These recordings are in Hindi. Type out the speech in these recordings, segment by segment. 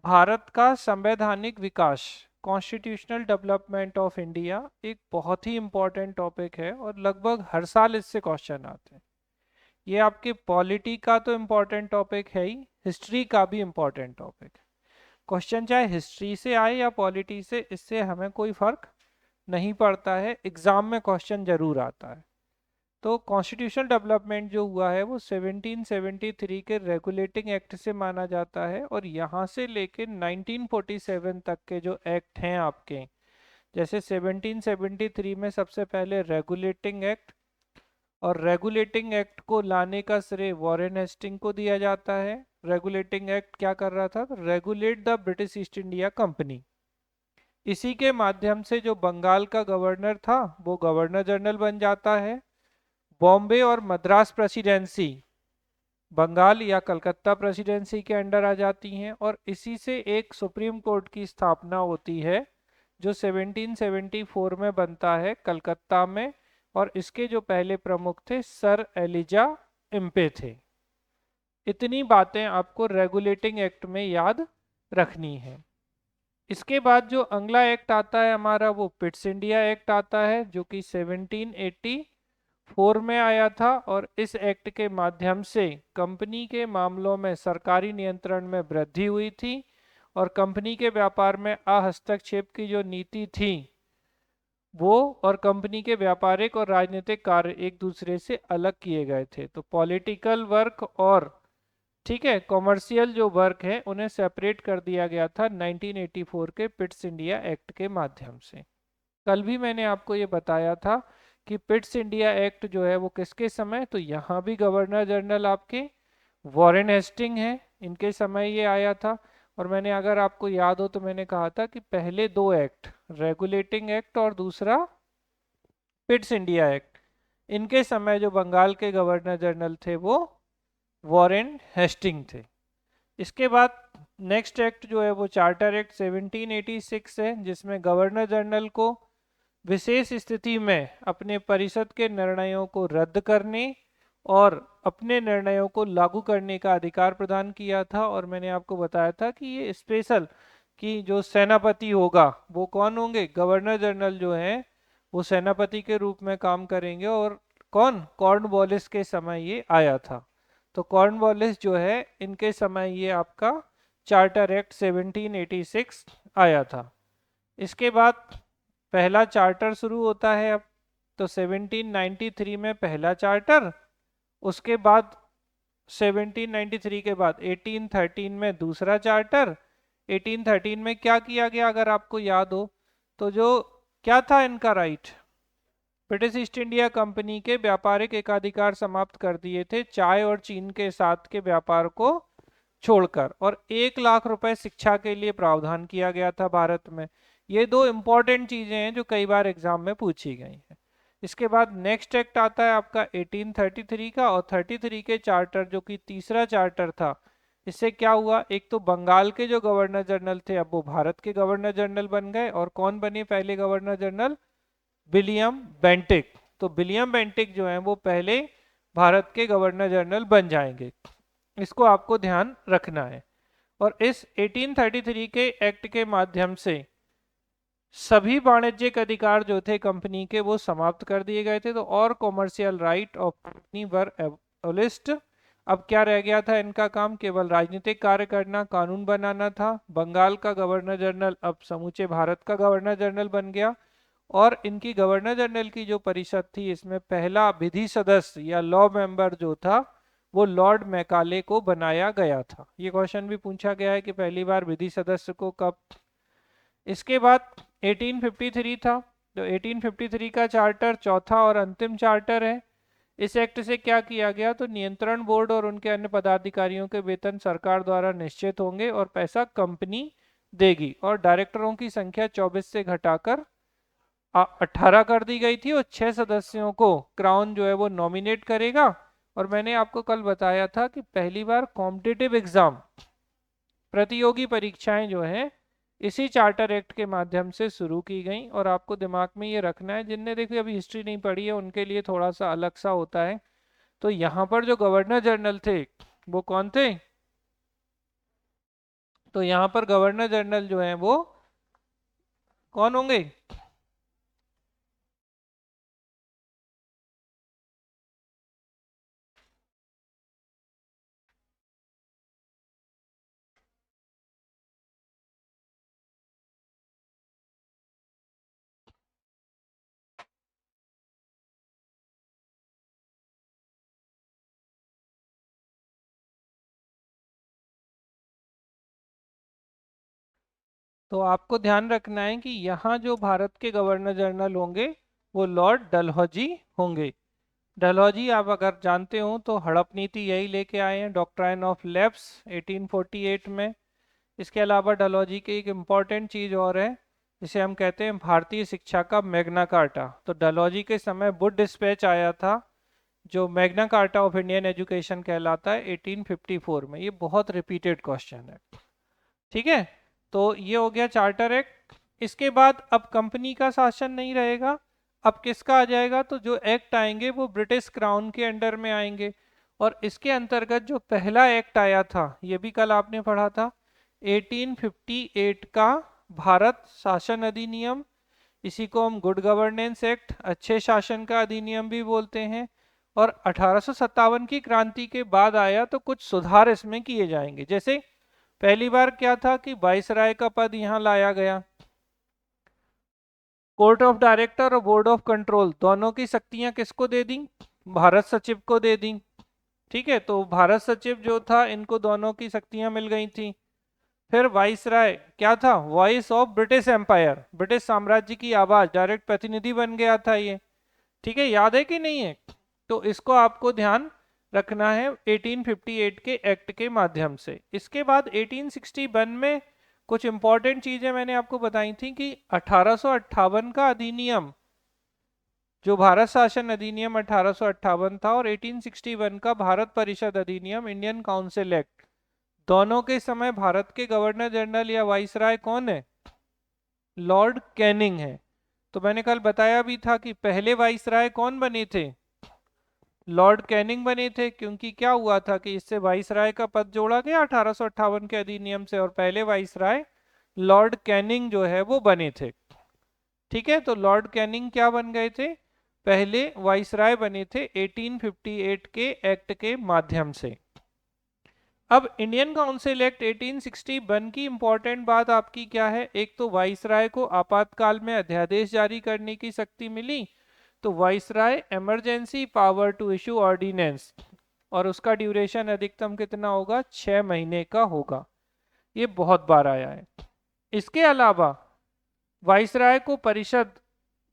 भारत का संवैधानिक विकास, कॉन्स्टिट्यूशनल डेवलपमेंट ऑफ इंडिया, एक बहुत ही इम्पोर्टेंट टॉपिक है और लगभग हर साल इससे क्वेश्चन आते हैं। ये आपके पॉलिटी का तो इम्पोर्टेंट टॉपिक है ही, हिस्ट्री का भी इम्पोर्टेंट टॉपिक है। क्वेश्चन चाहे हिस्ट्री से आए या पॉलिटी से, इससे हमें कोई फर्क नहीं पड़ता है, एग्जाम में क्वेश्चन जरूर आता है। तो कॉन्स्टिट्यूशनल डेवलपमेंट जो हुआ है वो 1773 के रेगुलेटिंग एक्ट से माना जाता है, और यहाँ से लेकर 1947 तक के जो एक्ट हैं आपके, जैसे 1773 में सबसे पहले रेगुलेटिंग एक्ट, और रेगुलेटिंग एक्ट को लाने का श्रेय वॉरेन हेस्टिंग को दिया जाता है। रेगुलेटिंग एक्ट क्या कर रहा था? Regulate the British east India company. इसी के माध्यम से जो बंगाल का गवर्नर था वो गवर्नर जनरल बन जाता है। बॉम्बे और मद्रास प्रेसिडेंसी बंगाल या कलकत्ता प्रेसिडेंसी के अंडर आ जाती हैं, और इसी से एक सुप्रीम कोर्ट की स्थापना होती है जो 1774 में बनता है कलकत्ता में, और इसके जो पहले प्रमुख थे सर एलिजा इम्पे थे। इतनी बातें आपको रेगुलेटिंग एक्ट में याद रखनी है। इसके बाद जो अगला एक्ट आता है हमारा, वो पिट्स इंडिया एक्ट आता है, जो कि 1784 में आया था, और इस एक्ट के माध्यम से कंपनी के मामलों में सरकारी नियंत्रण में वृद्धि हुई थी, और कंपनी के व्यापार में अहस्तक्षेप की जो नीति थी वो, और कंपनी के व्यापारिक और राजनीतिक कार्य एक दूसरे से अलग किए गए थे। तो पॉलिटिकल वर्क और ठीक है कॉमर्शियल जो वर्क है उन्हें सेपरेट कर दिया गया था 1984 के पिट्स इंडिया एक्ट के माध्यम से। कल भी मैंने आपको ये बताया था कि पिट्स इंडिया एक्ट जो है वो किसके समय, तो यहाँ भी गवर्नर जनरल आपके वॉरेन हेस्टिंग है, इनके समय ये आया था। और मैंने, अगर आपको याद हो तो मैंने कहा था कि पहले दो एक्ट, रेगुलेटिंग एक्ट और दूसरा पिट्स इंडिया एक्ट, इनके समय जो बंगाल के गवर्नर जनरल थे वो वॉरेन हेस्टिंग थे। इसके बाद नेक्स्ट एक्ट जो है वो चार्टर एक्ट 1786 है, जिसमें गवर्नर जनरल को विशेष स्थिति में अपने परिषद के निर्णयों को रद्द करने और अपने निर्णयों को लागू करने का अधिकार प्रदान किया था। और मैंने आपको बताया था कि ये स्पेशल, कि जो सेनापति होगा वो कौन होंगे? गवर्नर जनरल जो है वो सेनापति के रूप में काम करेंगे, और कौन? कॉर्नवालिस के समय ये आया था। तो कॉर्नवालिस जो है इनके समय ये आपका चार्टर एक्ट 1786 आया था। इसके बाद पहला चार्टर शुरू होता है अब, तो 1793 में पहला चार्टर, उसके बाद 1793 के बाद 1813 में दूसरा चार्टर। 1813 में क्या किया गया अगर आपको याद हो, तो जो क्या था इनका right, British east India company के व्यापारिक एकाधिकार समाप्त कर दिए थे चाय और चीन के साथ के व्यापार को छोड़कर, और 1 लाख रुपए शिक्षा के लिए प्रावधान किया गया था भारत में। ये दो इंपॉर्टेंट चीजें हैं जो कई बार एग्जाम में पूछी गई हैं। इसके बाद नेक्स्ट एक्ट आता है आपका 1833 का, और 33 के चार्टर जो कि तीसरा चार्टर था, इससे क्या हुआ, एक तो बंगाल के जो गवर्नर जनरल थे अब वो भारत के गवर्नर जनरल बन गए, और कौन बने पहले गवर्नर जनरल? William Bentinck. तो विलियम बेंटिक जो है वो पहले भारत के गवर्नर जनरल बन जाएंगे, इसको आपको ध्यान रखना है। और इस 1833 के एक्ट के माध्यम से सभी वाणिज्यिक अधिकार जो थे कंपनी के वो समाप्त कर दिए गए थे, तो और कॉमर्शियल राइट ऑफ कंपनी वर एबोलिश्ड। अब क्या रह गया था इनका काम? केवल राजनीतिक कार्य करना, कानून बनाना था। बंगाल का गवर्नर जनरल अब समूचे भारत का गवर्नर जनरल बन गया, और इनकी गवर्नर जनरल की जो परिषद थी इसमें पहला विधि सदस्य या लॉ मेंबर जो था वो लॉर्ड मैकाले को बनाया गया था। ये क्वेश्चन भी पूछा गया है कि पहली बार विधि सदस्य को कब। इसके बाद 1853 था, जो 1853 का चार्टर चौथा और अंतिम चार्टर है। इस एक्ट से क्या किया गया, तो नियंत्रण बोर्ड और उनके अन्य पदाधिकारियों के वेतन सरकार द्वारा निश्चित होंगे और पैसा कंपनी देगी, और डायरेक्टरों की संख्या 24 से घटाकर 18 कर दी गई थी, और 6 सदस्यों को क्राउन जो है वो नॉमिनेट करेगा। और मैंने आपको कल बताया था कि पहली बार कॉम्पिटिटिव एग्जाम, प्रतियोगी परीक्षाएं जो हैं इसी चार्टर एक्ट के माध्यम से शुरू की गई। और आपको दिमाग में ये रखना है, जिनने देखिए अभी हिस्ट्री नहीं पढ़ी है उनके लिए थोड़ा सा अलग सा होता है। तो यहाँ पर जो गवर्नर जनरल थे वो कौन थे? तो यहाँ पर गवर्नर जनरल जो है वो कौन होंगे? तो आपको ध्यान रखना है कि यहाँ जो भारत के गवर्नर जनरल होंगे वो लॉर्ड डलहौजी होंगे। डलहौजी आप अगर जानते हो तो हड़प नीति यही लेके आए हैं, डॉक्ट्राइन ऑफ लैप्स 1848 में। इसके अलावा डलहौजी की एक इम्पॉर्टेंट चीज़ और है, जिसे हम कहते हैं भारतीय शिक्षा का मैग्ना कार्टा। तो डलहौजी के समय वुड डिस्पैच आया था जो Magna carta of Indian education कहलाता है 1854 में। ये बहुत रिपीटेड क्वेश्चन है, ठीक है। तो ये हो गया चार्टर एक्ट। इसके बाद अब कंपनी का शासन नहीं रहेगा, अब किसका आ जाएगा? तो जो एक्ट आएंगे वो ब्रिटिश क्राउन के अंडर में आएंगे। और इसके अंतर्गत जो पहला एक्ट आया था, ये भी कल आपने पढ़ा था, 1858 का भारत शासन अधिनियम। इसी को हम गुड गवर्नेंस एक्ट, अच्छे शासन का अधिनियम भी बोलते हैं। और 1857 की क्रांति के बाद आया तो कुछ सुधार इसमें किए जाएंगे। जैसे पहली बार क्या था कि वाइसराय का पद यहाँ लाया गया। कोर्ट ऑफ डायरेक्टर और बोर्ड ऑफ कंट्रोल दोनों की शक्तियां किसको दे दी? भारत सचिव को दे दी, ठीक है। तो भारत सचिव जो था, इनको दोनों की शक्तियां मिल गई थी। फिर वाइसराय क्या था? Voice of British empire, British साम्राज्य की आवाज, डायरेक्ट प्रतिनिधि बन गया था ये, ठीक है। याद है कि नहीं है? तो इसको आपको ध्यान रखना है 1858 के एक्ट के माध्यम से। इसके बाद 1861 में कुछ इंपॉर्टेंट चीजें मैंने आपको बताई थी कि 1858 का अधिनियम, जो भारत शासन अधिनियम 1858 था, और 1861 का भारत परिषद अधिनियम, इंडियन काउंसिल एक्ट, दोनों के समय भारत के गवर्नर जनरल या वाइसराय कौन है? लॉर्ड कैनिंग है। तो मैंने कल बताया भी था कि पहले वाइसराय कौन बने थे? लॉर्ड कैनिंग बने थे, क्योंकि क्या हुआ था कि इससे वाइसराय का पद जोड़ा गया 1858 के अधिनियम से, और पहले वाइसराय लॉर्ड कैनिंग जो है वो बने थे, ठीक है। तो लॉर्ड कैनिंग क्या बन गए थे? पहले वाइसराय बने थे 1858 के एक्ट के माध्यम से। अब इंडियन काउंसिल एक्ट 1861 की इंपॉर्टेंट बात आपकी क्या है? एक तो वाइसराय को आपातकाल में अध्यादेश जारी करने की शक्ति मिली, तो viceroy emergency power to issue ordinance, और उसका ड्यूरेशन अधिकतम कितना होगा? 6 महीने का होगा। ये बहुत बार आया है। इसके अलावा वाइसराय को परिषद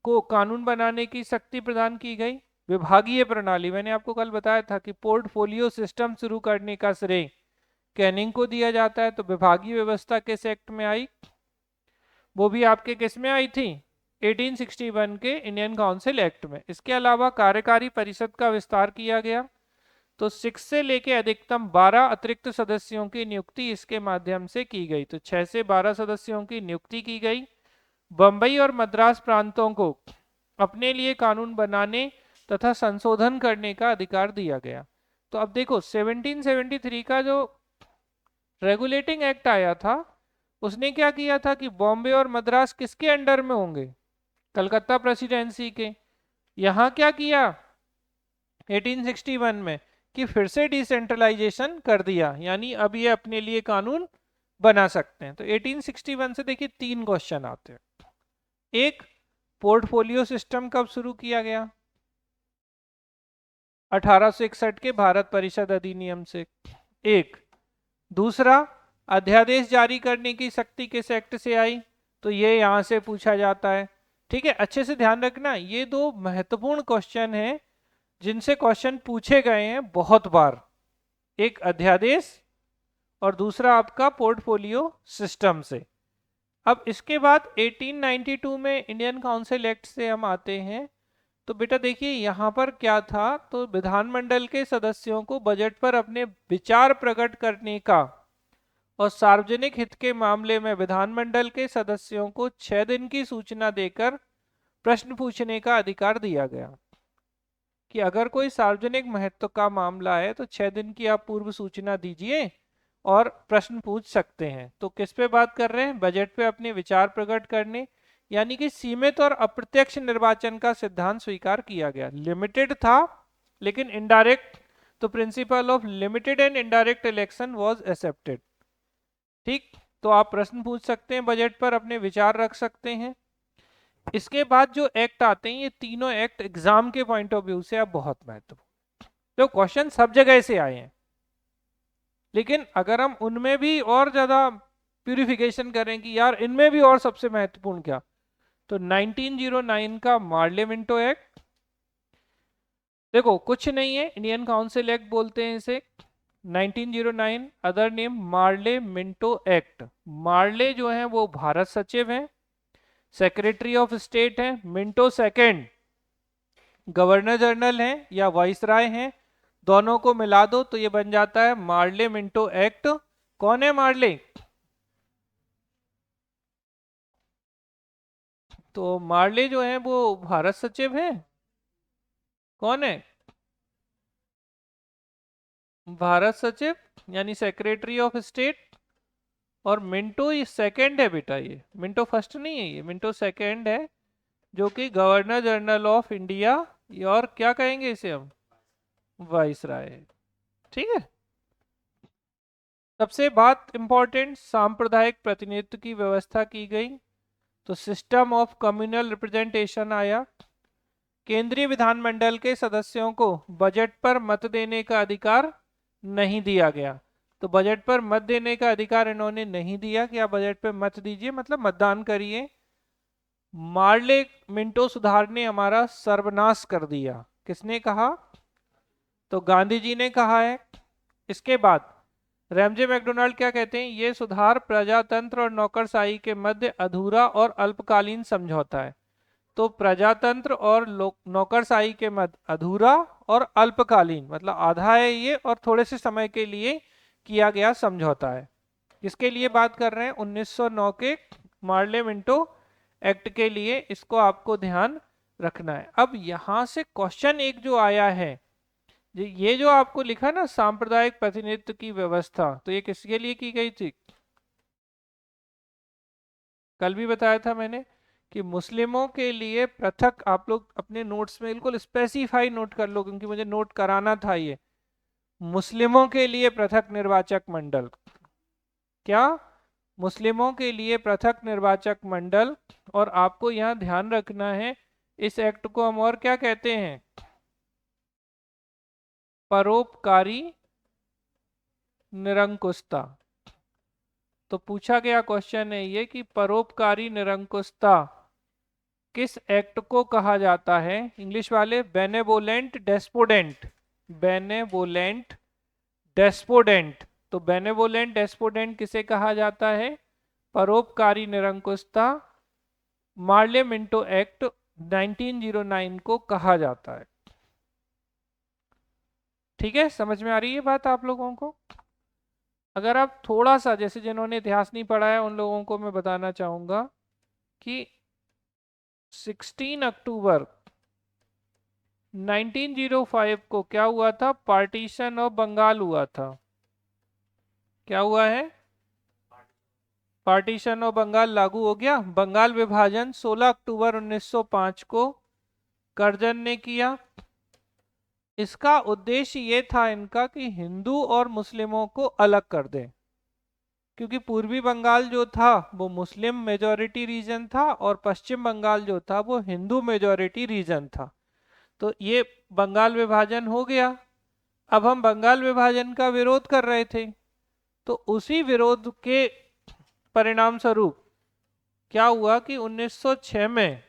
को कानून बनाने की शक्ति प्रदान की गई। विभागीय प्रणाली, मैंने आपको कल बताया था कि पोर्टफोलियो सिस्टम शुरू करने का श्रेय कैनिंग को दिया जाता है। तो विभागीय व्यवस्था किस एक्ट में आई? वो भी आपके किस में आई थी? 1861 के इंडियन काउंसिल एक्ट में। इसके अलावा कार्यकारी परिषद का विस्तार किया गया, तो 6 से लेके अधिकतम 12 अतिरिक्त सदस्यों की नियुक्ति इसके माध्यम से की गई। तो 6 से 12 सदस्यों की नियुक्ति की गई। बंबई और मद्रास प्रांतों को अपने लिए कानून बनाने तथा संशोधन करने का अधिकार दिया गया। तो अब देखो 1773 का जो रेगुलेटिंग एक्ट आया था, उसने क्या किया था कि बॉम्बे और मद्रास किसके अंडर में होंगे? कलकत्ता प्रेसिडेंसी के। यहाँ क्या किया 1861 में कि फिर से डिसेंट्रलाइजेशन कर दिया, यानी अब ये अपने लिए कानून बना सकते हैं। तो 1861 से देखिए 3 क्वेश्चन आते हैं। एक, पोर्टफोलियो सिस्टम कब शुरू किया गया? 1861 के भारत परिषद अधिनियम से। एक। दूसरा, अध्यादेश जारी करने की शक्ति किस एक्ट से आई? तो ये यहां से पूछा जाता है, ठीक है। अच्छे से ध्यान रखना, ये दो महत्वपूर्ण क्वेश्चन हैं जिनसे क्वेश्चन पूछे गए हैं बहुत बार। एक अध्यादेश और दूसरा आपका पोर्टफोलियो सिस्टम से। अब इसके बाद 1892 में इंडियन काउंसिल एक्ट से हम आते हैं। तो बेटा देखिए यहाँ पर क्या था, तो विधानमंडल के सदस्यों को बजट पर अपने विचार प्रकट करने का और सार्वजनिक हित के मामले में विधानमंडल के सदस्यों को 6 दिन की सूचना देकर प्रश्न पूछने का अधिकार दिया गया, कि अगर कोई सार्वजनिक महत्व का मामला है तो 6 दिन की आप पूर्व सूचना दीजिए और प्रश्न पूछ सकते हैं। तो किस पे बात कर रहे हैं? बजट पे अपने विचार प्रकट करने, यानी कि सीमित और अप्रत्यक्ष निर्वाचन का सिद्धांत स्वीकार किया गया। लिमिटेड था लेकिन इनडायरेक्ट, तो principle of limited and indirect election was accepted. ठीक, तो आप प्रश्न पूछ सकते हैं, बजट पर अपने विचार रख सकते हैं। इसके बाद जो एक्ट आते हैं, ये तीनों एक्ट एग्जाम के पॉइंट ऑफ व्यू से अब बहुत महत्वपूर्ण, तो क्वेश्चन सब जगह से आए हैं, लेकिन अगर हम उनमें भी और ज्यादा प्यूरिफिकेशन करें कि यार इनमें भी और सबसे महत्वपूर्ण क्या, तो 1909 का मार्ले मिंटो एक्ट, देखो कुछ नहीं है, इंडियन काउंसिल एक्ट बोलते हैं इसे। 1909 other name Morley Minto act. Morley जो है वो भारत सचिव हैं, सेक्रेटरी ऑफ स्टेट हैं, मिंटो सेकंड गवर्नर जनरल हैं या वाइसराय हैं, दोनों को मिला दो तो ये बन जाता है मार्ले मिंटो एक्ट। कौन है मार्ले? तो मार्ले जो है वो भारत सचिव हैं। कौन है भारत सचिव? यानी सेक्रेटरी ऑफ स्टेट। और मिंटो ये सेकंड है बेटा, ये मिंटो फर्स्ट नहीं है, ये मिंटो सेकंड है, जो कि गवर्नर जनरल ऑफ इंडिया, और क्या कहेंगे इसे हम, वाइसराय। ठीक है। सबसे बात इंपॉर्टेंट, सांप्रदायिक प्रतिनिधित्व की व्यवस्था की गई, तो सिस्टम ऑफ कम्युनल रिप्रेजेंटेशन आया। केंद्रीय विधानमंडल के सदस्यों को बजट पर मत देने का अधिकार नहीं दिया गया, तो बजट पर मत देने का अधिकार इन्होंने नहीं दिया कि आप बजट पर मत दीजिए, मतलब मतदान करिए। मार्ले मिंटो सुधार ने हमारा सर्वनाश कर दिया। किसने कहा? तो गांधी जी ने कहा है। इसके बाद रैमजे मैकडोनाल्ड क्या कहते हैं? ये सुधार प्रजातंत्र और नौकरशाही के मध्य अधूरा और अल्पकालीन समझौता है। तो प्रजातंत्र और नौकरशाही के मध्य अधूरा और अल्पकालीन, मतलब आधा है ये और थोड़े से समय के लिए किया गया समझौता है। किसके लिए बात कर रहे हैं? 1909 के मार्ले मिंटो एक्ट के लिए, इसको आपको ध्यान रखना है। अब यहां से क्वेश्चन एक जो आया है, ये जो आपको लिखा ना सांप्रदायिक प्रतिनिधित्व की व्यवस्था, तो ये किसके लिए की गई थी? कल भी बताया था मैंने कि मुस्लिमों के लिए पृथक, आप लोग अपने नोट्स में बिल्कुल स्पेसिफाई नोट कर लो क्योंकि मुझे नोट कराना था ये, मुस्लिमों के लिए पृथक निर्वाचक मंडल। क्या? मुस्लिमों के लिए पृथक निर्वाचक मंडल। और आपको यहाँ ध्यान रखना है, इस एक्ट को हम और क्या कहते हैं? परोपकारी निरंकुशता। तो पूछा गया क्वेश्चन है ये कि परोपकारी निरंकुशता किस एक्ट को कहा जाता है? इंग्लिश वाले, बेनेवोलेंट डेस्पोडेंट। बेनेवोलेंट डेस्पोडेंट। तो बेनेवोलेंट डेस्पोडेंट किसे कहा जाता है? परोपकारी निरंकुशता मार्ले मिंटो एक्ट 1909 को कहा जाता है। ठीक है, समझ में आ रही है बात आप लोगों को? अगर आप थोड़ा सा, जैसे जिन्होंने इतिहास नहीं पढ़ा है उन लोगों को मैं बताना चाहूंगा कि 16 अक्टूबर 1905 को क्या हुआ था? पार्टीशन ऑफ बंगाल हुआ था। क्या हुआ है? पार्टीशन ऑफ बंगाल लागू हो गया। बंगाल विभाजन 16 अक्टूबर 1905 को कर्जन ने किया। इसका उद्देश्य ये था इनका कि हिंदू और मुस्लिमों को अलग कर दें, क्योंकि पूर्वी बंगाल जो था वो मुस्लिम मेजॉरिटी रीजन था और पश्चिम बंगाल जो था वो हिंदू मेजॉरिटी रीजन था। तो ये बंगाल विभाजन हो गया। अब हम बंगाल विभाजन का विरोध कर रहे थे, तो उसी विरोध के परिणाम स्वरूप क्या हुआ कि 1906 में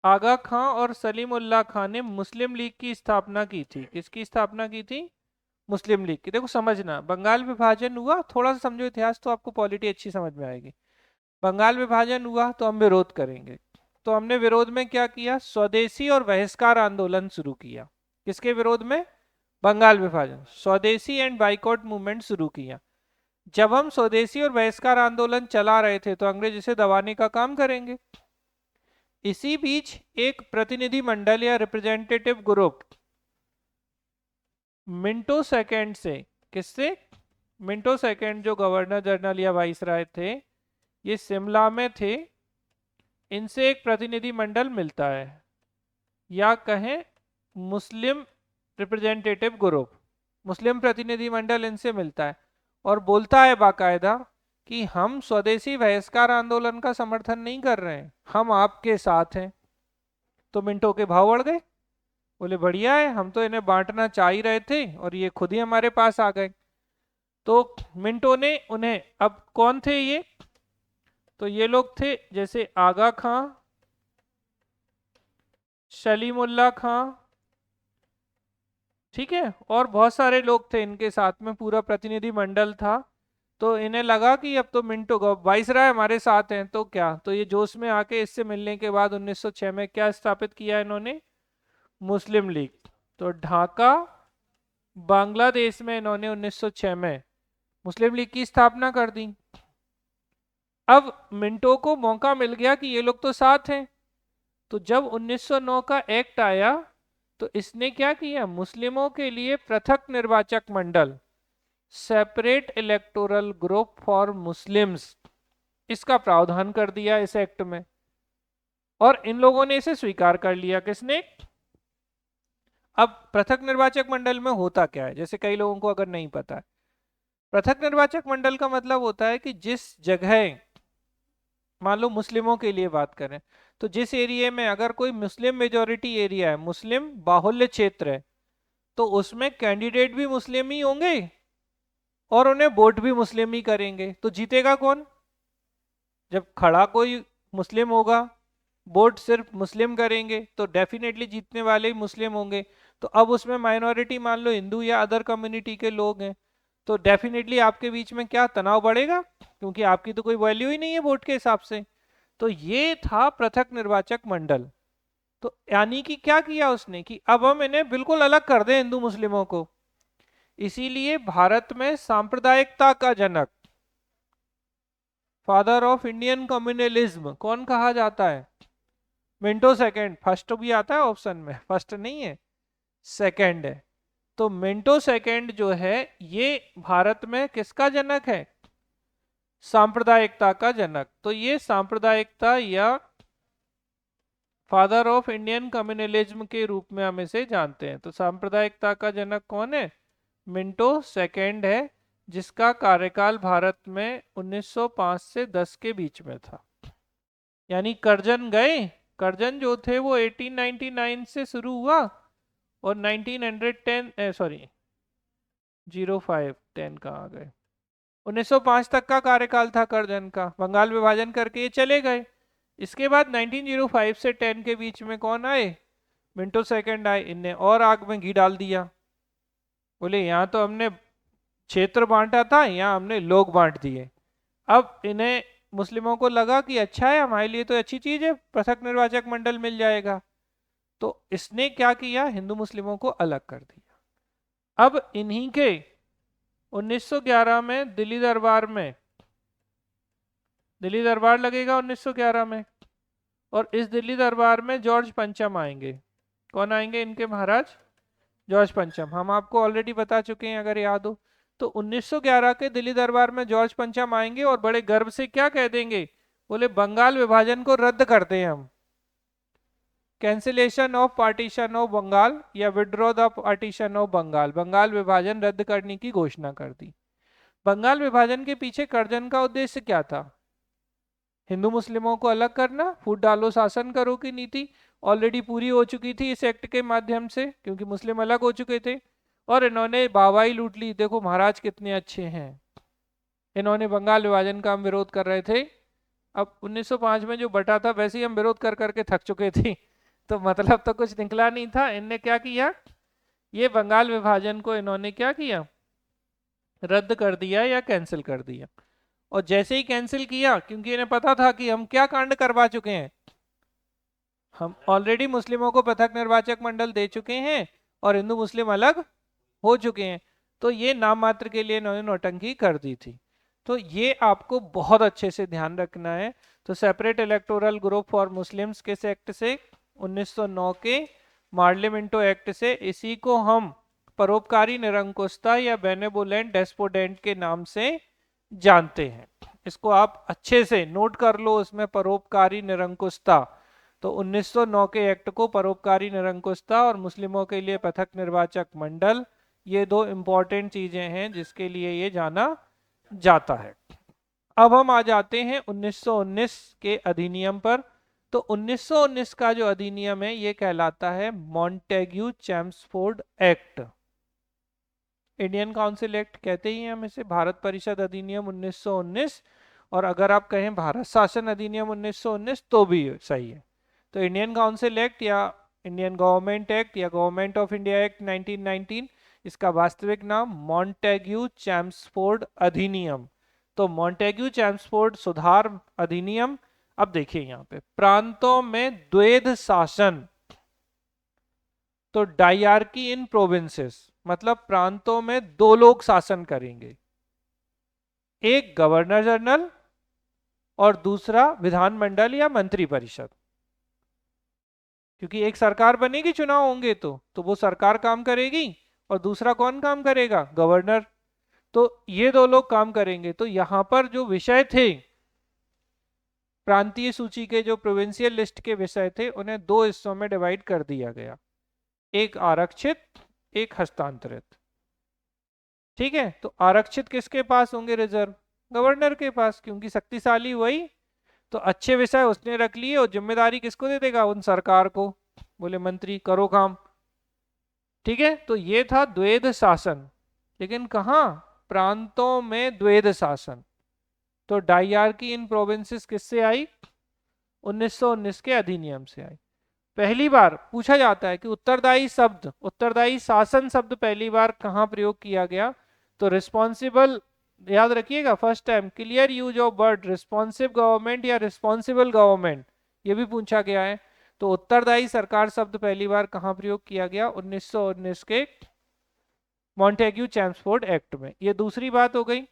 आगा खां और सलीम उल्लाह खां ने मुस्लिम लीग की स्थापना की थी। किसकी स्थापना की थी? मुस्लिम लीग की। देखो समझना, बंगाल विभाजन हुआ, थोड़ा सा समझो इतिहास तो आपको पॉलिटी अच्छी समझ में आएगी। बंगाल विभाजन हुआ तो हम विरोध करेंगे, तो हमने विरोध में क्या किया? स्वदेशी और बहिष्कार आंदोलन शुरू किया। किसके विरोध में? बंगाल विभाजन। स्वदेशी एंड बाइकॉट मूवमेंट शुरू किया। जब हम स्वदेशी और बहिष्कार आंदोलन चला रहे थे तो अंग्रेज इसे दबाने का काम करेंगे। इसी बीच एक प्रतिनिधि मंडल या रिप्रेजेंटेटिव ग्रुप मिंटो सेकंड से, किससे? मिंटो सेकंड जो गवर्नर जनरल या वाइसराय थे, ये शिमला में थे। इनसे एक प्रतिनिधि मंडल मिलता है, या कहें मुस्लिम रिप्रेजेंटेटिव ग्रुप, मुस्लिम प्रतिनिधि मंडल इनसे मिलता है और बोलता है बाकायदा कि हम स्वदेशी बहिष्कार आंदोलन का समर्थन नहीं कर रहे हैं, हम आपके साथ हैं। तो मिंटो के भाव बढ़ गए, बोले बढ़िया है, हम तो इन्हें बांटना चाह ही रहे थे और ये खुद ही हमारे पास आ गए। तो मिंटो ने उन्हें, अब कौन थे ये, तो ये लोग थे जैसे आगा खां, सलीमुल्लाह खां, ठीक है, और बहुत सारे लोग थे इनके साथ में, पूरा प्रतिनिधि मंडल था। तो इन्हें लगा कि अब तो मिंटो वाइसराय हमारे साथ हैं तो क्या, तो ये जोश में आके इससे मिलने के बाद 1906 में क्या स्थापित किया इन्होंने, मुस्लिम लीग। तो ढाका बांग्लादेश में इन्होंने 1906 में मुस्लिम लीग की स्थापना कर दी। अब मिंटो को मौका मिल गया कि ये लोग तो साथ हैं, तो जब 1909 का एक्ट आया तो इसने क्या किया, मुस्लिमों के लिए पृथक निर्वाचक मंडल, separate electoral group for Muslims, इसका प्रावधान कर दिया इस एक्ट में। और इन लोगों ने इसे स्वीकार कर लिया, किसने। अब पृथक निर्वाचक मंडल में होता क्या है, जैसे कई लोगों को अगर नहीं पता है, पृथक निर्वाचक मंडल का मतलब होता है कि जिस जगह, मान लो मुस्लिमों के लिए बात करें, तो जिस एरिया में अगर कोई मुस्लिम मेजोरिटी एरिया है, मुस्लिम बाहुल्य क्षेत्र है, तो उसमें कैंडिडेट भी मुस्लिम ही होंगे और उन्हें वोट भी मुस्लिम ही करेंगे, तो जीतेगा कौन, जब खड़ा कोई मुस्लिम होगा, वोट सिर्फ मुस्लिम करेंगे, तो डेफिनेटली जीतने वाले ही मुस्लिम होंगे। तो अब उसमें माइनॉरिटी मान लो हिंदू या अदर कम्युनिटी के लोग हैं, तो डेफिनेटली आपके बीच में क्या तनाव बढ़ेगा, क्योंकि आपकी तो कोई वैल्यू ही नहीं है वोट के हिसाब से। तो ये था पृथक निर्वाचक मंडल। तो यानी कि क्या किया उसने कि अब हम इन्हें बिल्कुल अलग कर दें हिंदू मुस्लिमों को। इसीलिए भारत में सांप्रदायिकता का जनक, फादर ऑफ इंडियन कम्युनलिज्म कौन कहा जाता है, मिंटो सेकंड। फर्स्ट भी आता है ऑप्शन में, फर्स्ट नहीं है, सेकंड है। तो मिंटो सेकंड जो है ये भारत में किसका जनक है, सांप्रदायिकता का जनक। तो ये सांप्रदायिकता या फादर ऑफ इंडियन कम्युनलिज्म के रूप में हम इसे जानते हैं। तो सांप्रदायिकता का जनक कौन है, मिंटो सेकंड है, जिसका कार्यकाल भारत में 1905 से 10 के बीच में था। यानी करजन गए, करजन जो थे वो 1899 से शुरू हुआ और 1910 सॉरी 0510 कहाँ आ गए, 1905 तक का कार्यकाल था करजन का, बंगाल विभाजन करके ये चले गए। इसके बाद 1905 से 10 के बीच में कौन आए, मिंटो सेकंड आए, इनने और आग में घी डाल दिया। बोले यहाँ तो हमने क्षेत्र बांटा था, यहाँ हमने लोग बांट दिए। अब इन्हें मुस्लिमों को लगा कि अच्छा है, हमारे लिए तो अच्छी चीज है, पृथक निर्वाचक मंडल मिल जाएगा। तो इसने क्या किया, हिंदू मुस्लिमों को अलग कर दिया। अब इन्हीं के 1911 में दिल्ली दरबार लगेगा 1911 में, और इस दिल्ली दरबार में जॉर्ज पंचम आएंगे। कौन आएंगे इनके महाराज, जॉर्ज पंचम, हम आपको ऑलरेडी बता चुके हैं अगर याद हो। तो 1911 के दिल्ली दरबार में जॉर्ज पंचम आएंगे और बड़े गर्व से क्या कह देंगे, बोले बंगाल विभाजन को रद्द करते हैं हम, cancellation of partition of Bengal या withdraw the partition of Bengal, Bengal विभाजन रद्द करने की घोषणा कर दी। बंगाल विभाजन के पीछे करजन का उद्देश्य क्या था, हिंदू मुस्लिमों को अलग करना, फूट डालो शासन करो की नीति ऑलरेडी पूरी हो चुकी थी इस एक्ट के माध्यम से, क्योंकि मुस्लिम अलग हो चुके थे और इन्होंने बावाई लूट ली, देखो महाराज कितने अच्छे हैं। इन्होंने बंगाल विभाजन का हम विरोध कर रहे थे, अब 1905 में जो बटा था वैसे ही हम विरोध कर करके थक चुके थे, तो मतलब तो कुछ निकला नहीं था। इनने क्या किया, ये बंगाल विभाजन को इन्होंने क्या किया, रद्द कर दिया या कैंसिल कर दिया। और जैसे ही कैंसिल किया, क्योंकि इन्हें पता था कि हम क्या कांड करवा चुके हैं, हम ऑलरेडी मुस्लिमों को पृथक निर्वाचक मंडल दे चुके हैं और हिंदू मुस्लिम अलग हो चुके हैं, तो ये नाम मात्र के लिए इन्होंने नौटंकी कर दी थी। तो ये आपको बहुत अच्छे से ध्यान रखना है। तो separate electoral group for Muslims किस एक्ट से, 1909 के पार्लियामेंटो एक्ट से, इसी को हम परोपकारी निरंकुशता या बेनेवोलेंट डेस्पोडेंट के नाम से जानते हैं। इसको आप अच्छे से नोट कर लो, उसमें परोपकारी निरंकुशता। तो 1909 के एक्ट को परोपकारी निरंकुशता और मुस्लिमों के लिए पृथक निर्वाचक मंडल, ये दो इंपॉर्टेंट चीजें हैं जिसके लिए ये जाना जाता है। अब हम आ जाते हैं 1919 के अधिनियम पर। तो 1919 का जो अधिनियम है ये कहलाता है Montagu Chelmsford act. Indian council act कहते ही हैं हम इसे, भारत परिषद अधिनियम 1919, और अगर आप कहें भारत शासन अधिनियम 1919 तो भी सही है। तो इंडियन काउंसिल एक्ट या इंडियन गवर्नमेंट एक्ट या गवर्नमेंट ऑफ इंडिया एक्ट 1919, इसका वास्तविक नाम मॉन्टेग्यू चैम्सफोर्ड अधिनियम। तो मॉन्टेग्यू चैम्सफोर्ड सुधार अधिनियम। अब देखिए यहाँ पे प्रांतों में द्वैध शासन, तो डायरकी इन प्रोविंसेस, मतलब प्रांतों में दो लोग शासन करेंगे, एक गवर्नर जनरल और दूसरा विधानमंडल या मंत्री परिषद। क्योंकि एक सरकार बनेगी, चुनाव होंगे तो वो सरकार काम करेगी और दूसरा कौन काम करेगा, गवर्नर। तो ये दो लोग काम करेंगे। तो यहां पर जो विषय थे प्रांतीय सूची के, जो प्रोविंशियल लिस्ट के विषय थे, उन्हें दो हिस्सों में डिवाइड कर दिया गया, एक आरक्षित, एक हस्तांतरित। ठीक है, तो आरक्षित किसके पास होंगे रिजर्व, गवर्नर के पास, क्योंकि शक्तिशाली वही। तो अच्छे विषय उसने रख लिए और जिम्मेदारी किसको दे देगा, उन सरकार को, बोले मंत्री करो काम। ठीक है, तो ये था द्वैध शासन। लेकिन कहाँ, प्रांतों में द्वैध शासन। तो डायरकी इन प्रोविंसेस किससे आई, 1919 के अधिनियम से आई। पहली बार पूछा जाता है कि उत्तरदायी शब्द, उत्तरदायी शासन शब्द पहली बार कहाँ प्रयोग किया गया। तो रिस्पॉन्सिबल, याद रखिएगा first time, clear use of word responsive government या रिस्पॉन्सिबल गवर्नमेंट, ये भी पूछा गया है। तो उत्तरदायी सरकार शब्द पहली बार कहाँ प्रयोग किया गया, 1919 के मॉन्टेग्यू चैम्सफोर्ड एक्ट में। ये दूसरी बात हो गई।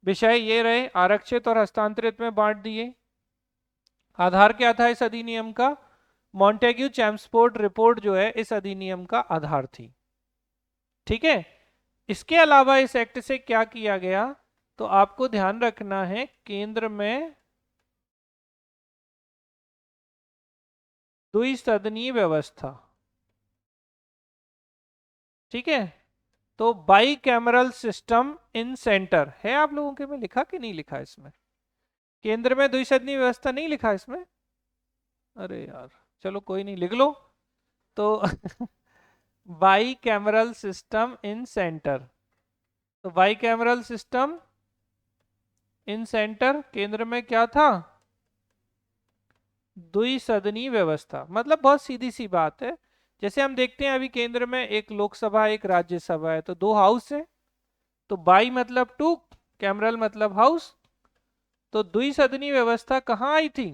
विषय ये रहे, आरक्षित और हस्तांतरित में बांट दिए। आधार क्या था इस अधिनियम का, मॉन्टेग्यू चैम्सफोर्ड रिपोर्ट जो है इस अधिनियम का आधार थी। ठीक है, इसके अलावा इस एक्ट से क्या किया गया, तो आपको ध्यान रखना है, केंद्र में द्विसदनीय व्यवस्था। ठीक है, तो bicameral system in centre है, आप लोगों के में लिखा कि नहीं लिखा, इसमें केंद्र में द्विसदनीय व्यवस्था नहीं लिखा इसमें, अरे यार चलो कोई नहीं, लिख लो। तो bicameral system in centre, तो bicameral system in centre, केंद्र में क्या था, द्विसदनीय व्यवस्था। मतलब बहुत सीधी सी बात है, जैसे हम देखते हैं अभी केंद्र में एक लोकसभा एक राज्यसभा है, तो दो हाउस है। तो बाई मतलब टू, कैमरल मतलब हाउस। तो द्विसदनीय व्यवस्था कहाँ आई थी,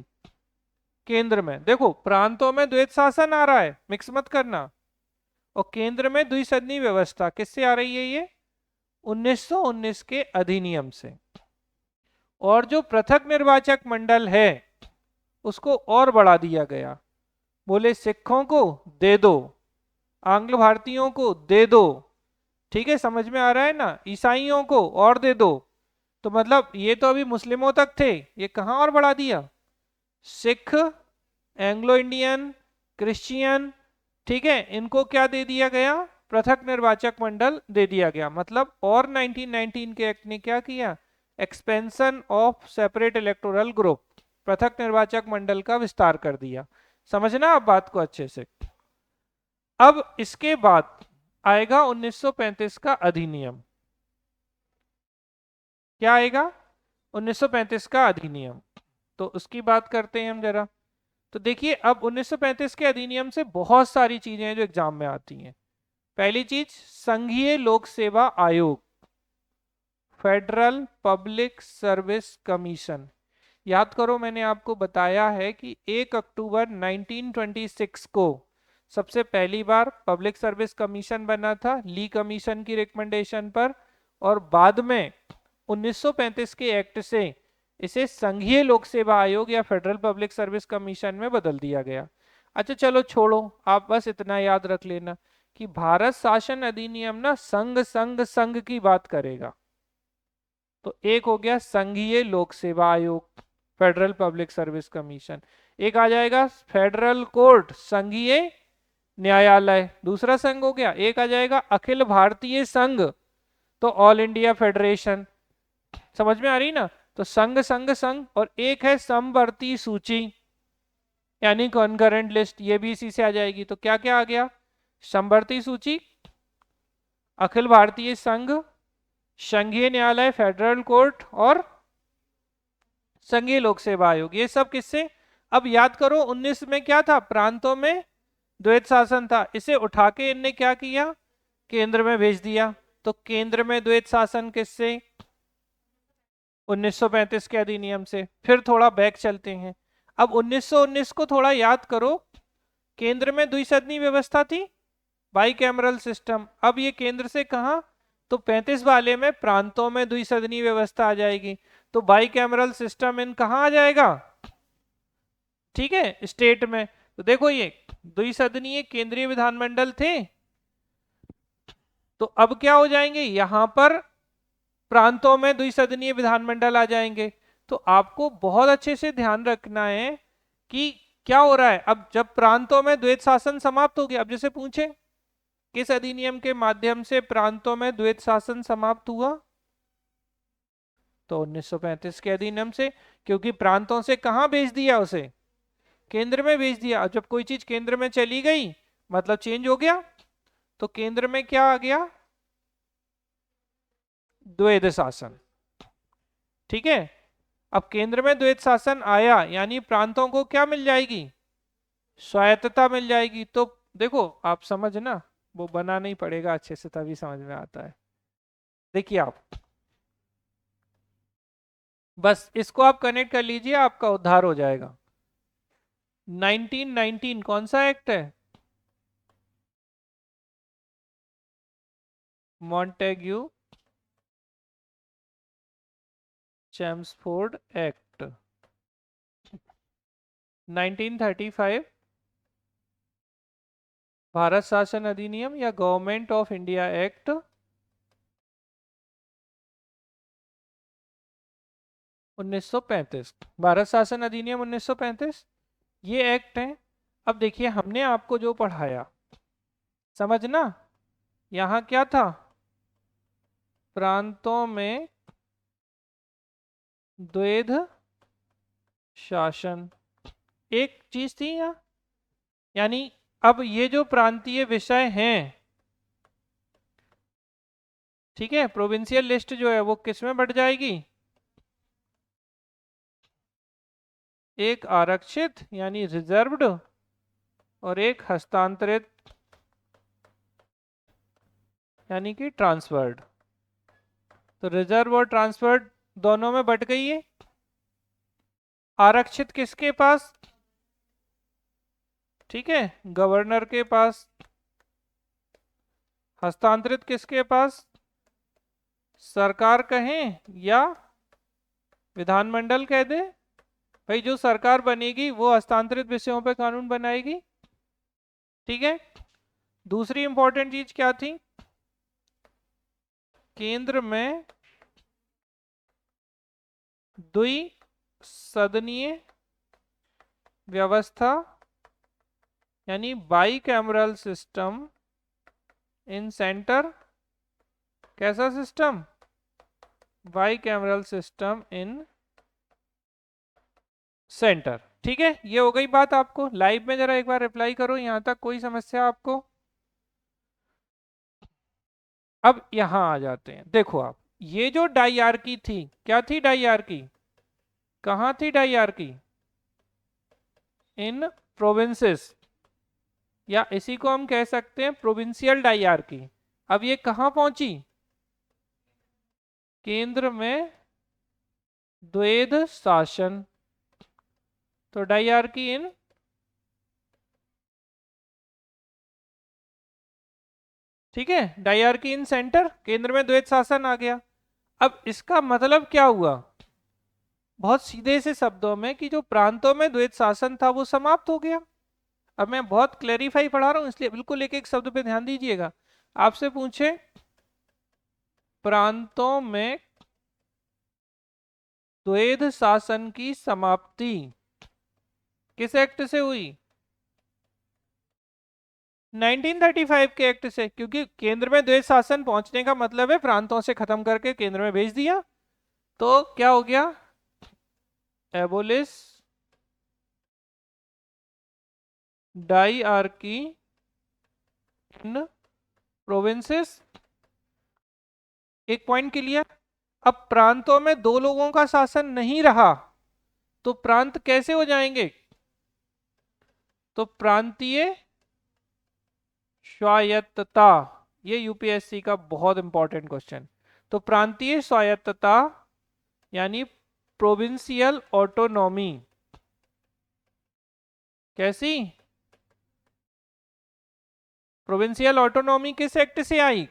केंद्र में। देखो प्रांतों में द्वैध शासन आ रहा है, मिक्स मत करना, और केंद्र में द्विसदनीय व्यवस्था किससे आ रही है, ये 1919 के अधिनियम से। और जो पृथक निर्वाचक मंडल है उसको और बढ़ा दिया गया, बोले सिखों को दे दो, आंग्ल भारतीयों को दे दो, ठीक है समझ में आ रहा है ना, ईसाइयों को और दे दो। तो मतलब ये तो अभी मुस्लिमों तक थे, ये कहां और बढ़ा दिया, सिख, एंग्लो इंडियन, क्रिश्चियन, ठीक है, इनको क्या दे दिया गया, पृथक निर्वाचक मंडल दे दिया गया। मतलब और 1919 के एक्ट ने क्या किया, expansion of separate electoral group, पृथक निर्वाचक मंडल का विस्तार कर दिया। समझना आप बात को अच्छे से। अब इसके बाद आएगा 1935 का अधिनियम। क्या आएगा, 1935 का अधिनियम। तो उसकी बात करते हैं हम जरा। तो देखिए अब 1935 के अधिनियम से बहुत सारी चीजें हैं जो एग्जाम में आती हैं। पहली चीज, संघीय लोक सेवा आयोग, फेडरल पब्लिक सर्विस कमीशन। याद करो मैंने आपको बताया है कि 1 अक्टूबर 1926 को सबसे पहली बार पब्लिक सर्विस कमीशन बना था, ली कमीशन की रिकमेंडेशन पर, और बाद में 1935 के एक्ट से इसे संघीय लोक सेवा आयोग या फेडरल पब्लिक सर्विस कमीशन में बदल दिया गया। अच्छा चलो छोड़ो, आप बस इतना याद रख लेना कि भारत शासन अधिनियम ना संघ संघ संघ की बात करेगा। तो एक हो गया संघीय लोक सेवा आयोग, फेडरल पब्लिक सर्विस कमीशन। एक आ जाएगा फेडरल कोर्ट, संघीय न्यायालय, दूसरा संघ हो गया। एक आ जाएगा अखिल भारतीय संघ, तो ऑल इंडिया फेडरेशन। समझ में आ रही ना? तो संघ संघ संघ। और एक है समवर्ती सूची, यानी कॉन्करेंट लिस्ट, ये भी इसी से आ जाएगी। तो क्या क्या आ गया? समवर्ती सूची, अखिल भारतीय संघ, संघीय न्यायालय फेडरल कोर्ट, और संघीय लोक सेवा आयोग। ये सब किससे? अब याद करो 19 में क्या था? प्रांतों में द्वैध शासन था। इसे उठा के इनने क्या किया? केंद्र में भेज दिया। तो केंद्र में द्वैध शासन किससे? 1935 के अधिनियम से। फिर थोड़ा बैक चलते हैं। अब 1919 को थोड़ा याद करो। केंद्र में द्विसदनी व्यवस्था थी, बाई कैमरल सिस्टम। अब ये केंद्र से कहा? तो 35 वाले में प्रांतों में द्विसदनी व्यवस्था आ जाएगी। तो बाई कैमरल सिस्टम इन कहाँ आ जाएगा? ठीक है, स्टेट में। तो देखो ये द्विसदनीय केंद्रीय विधानमंडल थे, तो अब क्या हो जाएंगे? यहां पर प्रांतों में द्विसदनीय विधानमंडल आ जाएंगे। तो आपको बहुत अच्छे से ध्यान रखना है कि क्या हो रहा है। अब जब प्रांतों में द्वैध शासन समाप्त हो गया, अब जैसे पूछे किस अधिनियम के माध्यम से प्रांतों में द्वैध शासन समाप्त हुआ, तो 1935 के अधिनियम से। क्योंकि प्रांतों से कहां भेज दिया उसे? केंद्र में भेज दिया। अब जब कोई चीज केंद्र में चली गई मतलब चेंज हो गया। तो केंद्र में क्या आ गया? द्वैध शासन। ठीक है, अब केंद्र में द्वैध शासन आया, यानी प्रांतों को क्या मिल जाएगी? स्वायत्तता मिल जाएगी। तो देखो आप समझना, वो बना नहीं पड़ेगा अच्छे से, तभी समझ में आता है। देखिए आप बस इसको आप कनेक्ट कर लीजिए, आपका उद्धार हो जाएगा। 1919 कौन सा एक्ट है? Montagu Chelmsford act. 1935 भारत शासन अधिनियम या government of India act. 1935 Bharat शासन अधिनियम 1935, ये एक्ट है। अब देखिए हमने आपको जो पढ़ाया, समझना, यहाँ क्या था? प्रांतों में द्वैध शासन एक चीज थी यहाँ। यानी अब ये जो प्रांतीय विषय हैं, ठीक है, प्रोविंशियल लिस्ट जो है वो किस में बढ़ जाएगी? एक आरक्षित यानी रिजर्व्ड, और एक हस्तांतरित यानी कि ट्रांसफर्ड। तो रिजर्व और ट्रांसफर्ड दोनों में बट गई है। आरक्षित किसके पास? ठीक है, गवर्नर के पास। हस्तांतरित किसके पास? सरकार कहें या विधानमंडल कह दे, भाई जो सरकार बनेगी वो हस्तांतरित विषयों पे कानून बनाएगी। ठीक है, दूसरी इंपॉर्टेंट चीज क्या थी? केंद्र में द्विसदनीय व्यवस्था यानी bicameral system in centre. कैसा system? Bicameral system in centre. ठीक है, ये हो गई बात। आपको लाइव में जरा एक बार रिप्लाई करो, यहां तक कोई समस्या आपको? अब यहां आ जाते हैं। देखो आप, ये जो डाइआर्की थी, क्या थी डाइआर्की? कहां थी डाइआर्की? इन प्रोविंसेस, या इसी को हम कह सकते हैं प्रोविंशियल डाइआर्की। अब ये कहां पहुंची? केंद्र में द्वैध शासन। तो डाइआर्की इन, ठीक है, डाइआर्की इन सेंटर, केंद्र में द्वैध शासन आ गया। अब इसका मतलब क्या हुआ? बहुत सीधे से शब्दों में कि जो प्रांतों में द्वैध शासन था वो समाप्त हो गया। अब मैं बहुत क्लैरिफाई पढ़ा रहा हूं इसलिए बिल्कुल एक एक शब्द पे ध्यान दीजिएगा। आपसे पूछे प्रांतों में द्वैध शासन की समाप्ति किस एक्ट से हुई? 1935 के एक्ट से, क्योंकि केंद्र में द्वैध शासन पहुंचने का मतलब है प्रांतों से खत्म करके केंद्र में भेज दिया। तो क्या हो गया? एबोलिश डायआर्की इन प्रोविंसेस। एक पॉइंट क्लियर। अब प्रांतों में दो लोगों का शासन नहीं रहा तो प्रांत कैसे हो जाएंगे? तो प्रांतीय स्वायत्तता, ये यूपीएससी का बहुत इंपॉर्टेंट क्वेश्चन। तो प्रांतीय स्वायत्तता यानी प्रोविंशियल ऑटोनॉमी कैसी? प्रोविंशियल ऑटोनॉमी किस एक्ट से आई?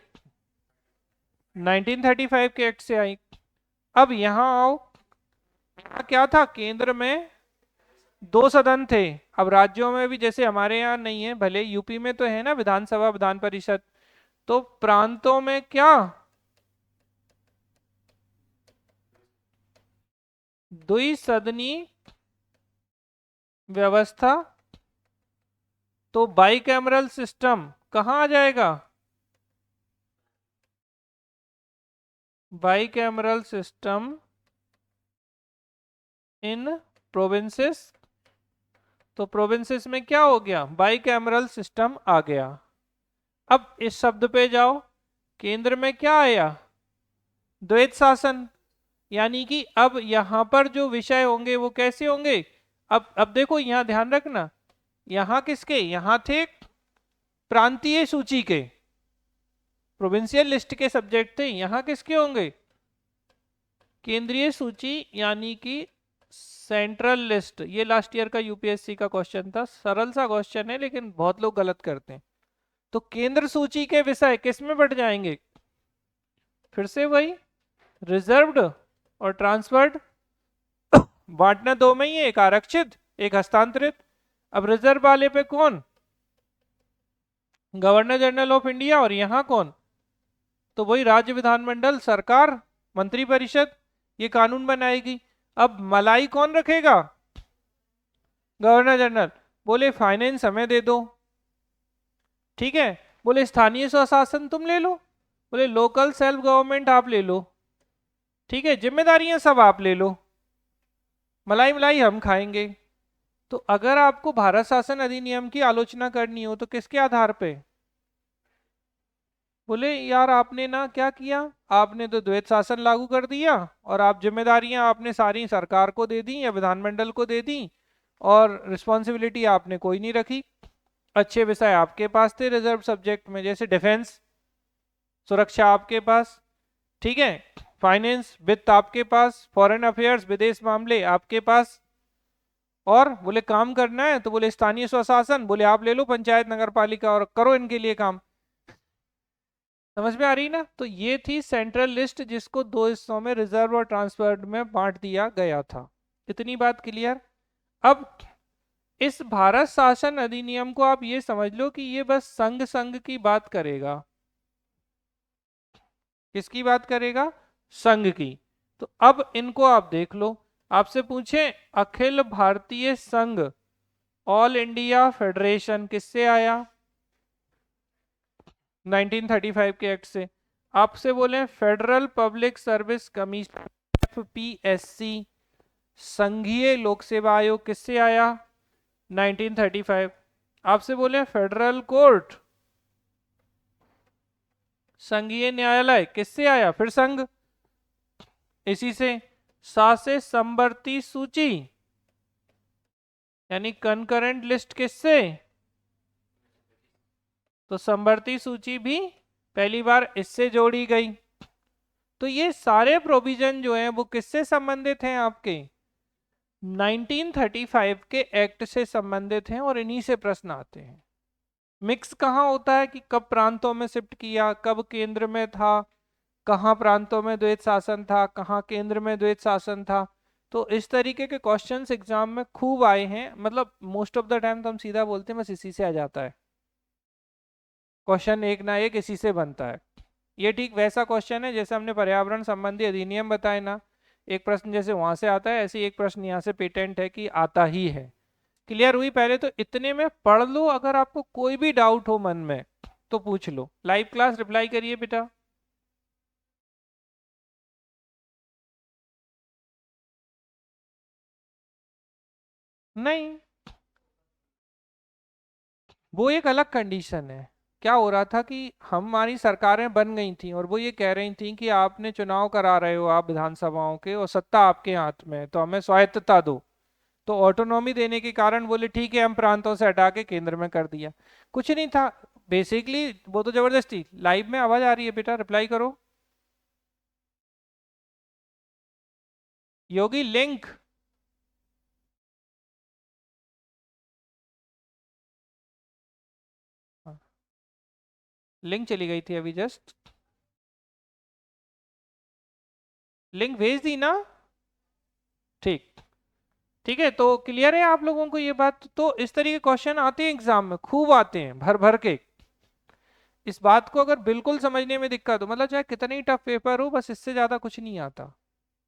1935 के एक्ट से आई। अब यहां आओ, क्या था? केंद्र में दो सदन थे। अब राज्यों में भी जैसे हमारे यहाँ नहीं है, भले यूपी में तो है ना विधानसभा विधान परिषद, तो प्रांतों में क्या? द्विसदनी व्यवस्था। तो बाइकैमरल सिस्टम कहाँ आ जाएगा? Bicameral system in provinces. तो प्रोविंसेस में क्या हो गया? बाइकैमरल सिस्टम आ गया। अब इस शब्द पे जाओ, केंद्र में क्या आया? द्वैध शासन। यानी कि अब यहां पर जो विषय होंगे वो कैसे होंगे? अब देखो यहां ध्यान रखना, यहां किसके? यहां थे प्रांतीय सूची के, प्रोविंशियल लिस्ट के सब्जेक्ट थे। यहां किसके होंगे? केंद्रीय सूची यानी कि सेंट्रल लिस्ट। ये लास्ट ईयर का यूपीएससी का क्वेश्चन था, सरल सा क्वेश्चन है लेकिन बहुत लोग गलत करते हैं। तो केंद्र सूची के विषय किस में बढ़ जाएंगे? फिर से वही रिजर्व्ड और ट्रांसफर्ड। बांटना दो में ही है, एक आरक्षित एक हस्तांतरित। अब रिजर्व वाले पे कौन? Governor general of India. और यहां कौन? तो वही राज्य विधानमंडल, सरकार, मंत्री परिषद, ये कानून बनाएगी। अब मलाई कौन रखेगा? Governor general. बोले फाइनेंस हमें दे दो, ठीक है। बोले स्थानीय स्वशासन तुम ले लो। बोले लोकल सेल्फ गवर्नमेंट आप ले लो, ठीक है, जिम्मेदारियां सब आप ले लो, मलाई मलाई हम खाएंगे। तो अगर आपको भारत शासन अधिनियम की आलोचना करनी हो तो किसके आधार पे? बोले यार आपने ना क्या किया, आपने तो द्वैध शासन लागू कर दिया और आप जिम्मेदारियां आपने सारी सरकार को दे दी या विधानमंडल को दे दी और रिस्पॉन्सिबिलिटी आपने कोई नहीं रखी। अच्छे विषय आपके पास थे रिजर्व सब्जेक्ट में, जैसे डिफेंस सुरक्षा आपके पास, ठीक है, फाइनेंस वित्त आपके पास, फॉरेन अफेयर्स विदेश मामले आपके पास। और बोले काम करना है तो बोले स्थानीय स्वशासन, बोले आप ले लो पंचायत नगर पालिका और करो इनके लिए काम। समझ में आ रही ना? तो ये थी सेंट्रल लिस्ट जिसको दो हिस्सों में रिजर्व और ट्रांसफर्ड में बांट दिया गया था। इतनी बात क्लियर। अब इस भारत शासन अधिनियम को आप ये समझ लो कि ये बस संघ संघ की बात करेगा। किसकी बात करेगा? संघ की। तो अब इनको आप देख लो। आपसे पूछे अखिल भारतीय संघ, ऑल इंडिया फेडरेशन किससे आया? 1935 के एक्ट से। आपसे बोले federal public service commission FPSC, संघीय लोक सेवा आयोग किससे आया? 1935। आपसे बोले फेडरल कोर्ट, संघीय न्यायालय किससे आया? फिर संघ, इसी से। शासे संवर्ती सूची यानी कंकरेंट लिस्ट किससे? तो संवर्ती सूची भी पहली बार इससे जोड़ी गई। तो ये सारे प्रोविजन जो हैं वो किससे संबंधित हैं? आपके 1935 के एक्ट से संबंधित हैं और इन्हीं से प्रश्न आते हैं। मिक्स कहाँ होता है कि कब प्रांतों में शिफ्ट किया, कब केंद्र में था, कहाँ प्रांतों में द्वैध शासन था, कहाँ केंद्र में द्वैध शासन था। तो इस तरीके के क्वेश्चंस एग्जाम में खूब आए हैं, मतलब मोस्ट ऑफ द टाइम तो हम सीधा बोलते हैं बस इसी से आ जाता है, क्वेश्चन एक ना एक इसी से बनता है। ये ठीक वैसा क्वेश्चन है जैसे हमने पर्यावरण संबंधी अधिनियम बताए ना, एक प्रश्न जैसे वहां से आता है, ऐसे ही एक प्रश्न यहाँ से पेटेंट है कि आता ही है। क्लियर हुई? पहले तो इतने में पढ़ लो, अगर आपको कोई भी डाउट हो मन में तो पूछ लो। लाइव क्लास रिप्लाई करिए बेटा। नहीं, वो एक अलग कंडीशन है। क्या हो रहा था कि हमारी सरकारें बन गई थी और वो ये कह रही थी कि आपने चुनाव करा रहे हो आप विधानसभाओं के और सत्ता आपके हाथ में है, तो हमें स्वायत्तता दो। तो ऑटोनॉमी देने के कारण बोले ठीक है हम प्रांतों से हटा के केंद्र में कर दिया। कुछ नहीं था बेसिकली, वो तो जबरदस्ती। लाइव में आवाज आ रही है बेटा, रिप्लाई करो। योगी लिंक। लिंक चली गई थी अभी जस्ट। लिंक भेज दी ना? ठीक। ठीक है, तो क्लियर है आप लोगों को ये बात? तो इस तरीके क्वेश्चन आते हैं एग्जाम में, खूब आते हैं भर भर के। इस बात को अगर बिल्कुल समझने में दिक्कत हो, मतलब चाहे कितना ही टफ पेपर हो, बस इससे ज्यादा कुछ नहीं आता।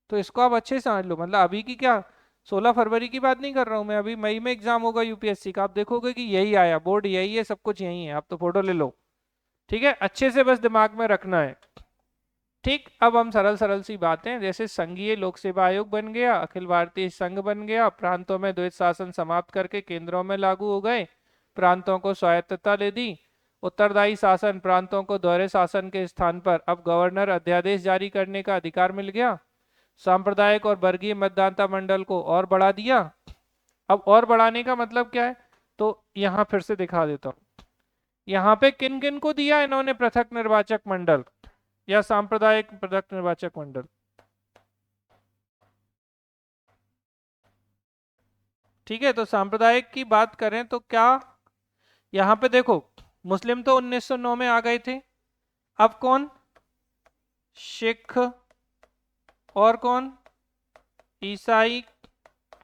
तो इसको आप अच्छे से समझ लो। मतलब अभी की क्या, 16 फरवरी की बात नहीं कर रहा हूँ मैं, अभी मई में एग्जाम होगा यूपीएससी का, आप देखोगे कि यही आया, बोर्ड यही है, सब कुछ यही है, आप तो फोटो ले लो। ठीक है, अच्छे से बस दिमाग में रखना है। ठीक, अब हम सरल सरल सी बातें, जैसे संघीय लोक सेवा आयोग बन गया, अखिल भारतीय संघ बन गया, प्रांतों में द्वैत शासन समाप्त करके केंद्रों में लागू हो गए, प्रांतों को स्वायत्तता दे दी। उत्तरदायी शासन, प्रांतों को दोहरे शासन के स्थान पर अब गवर्नर अध्यादेश जारी करने का अधिकार मिल गया। सांप्रदायिक और वर्गीय मतदाता मंडल को और बढ़ा दिया। अब और बढ़ाने का मतलब क्या है, तो यहाँ फिर से दिखा देता हूँ। यहाँ पे किन किन को दिया इन्होंने पृथक निर्वाचक मंडल या सांप्रदायिक पृथक निर्वाचक मंडल? ठीक है, तो सांप्रदायिक की बात करें तो क्या, यहाँ पे देखो, मुस्लिम तो 1909 में आ गए थे। अब कौन? सिख, और कौन? ईसाई,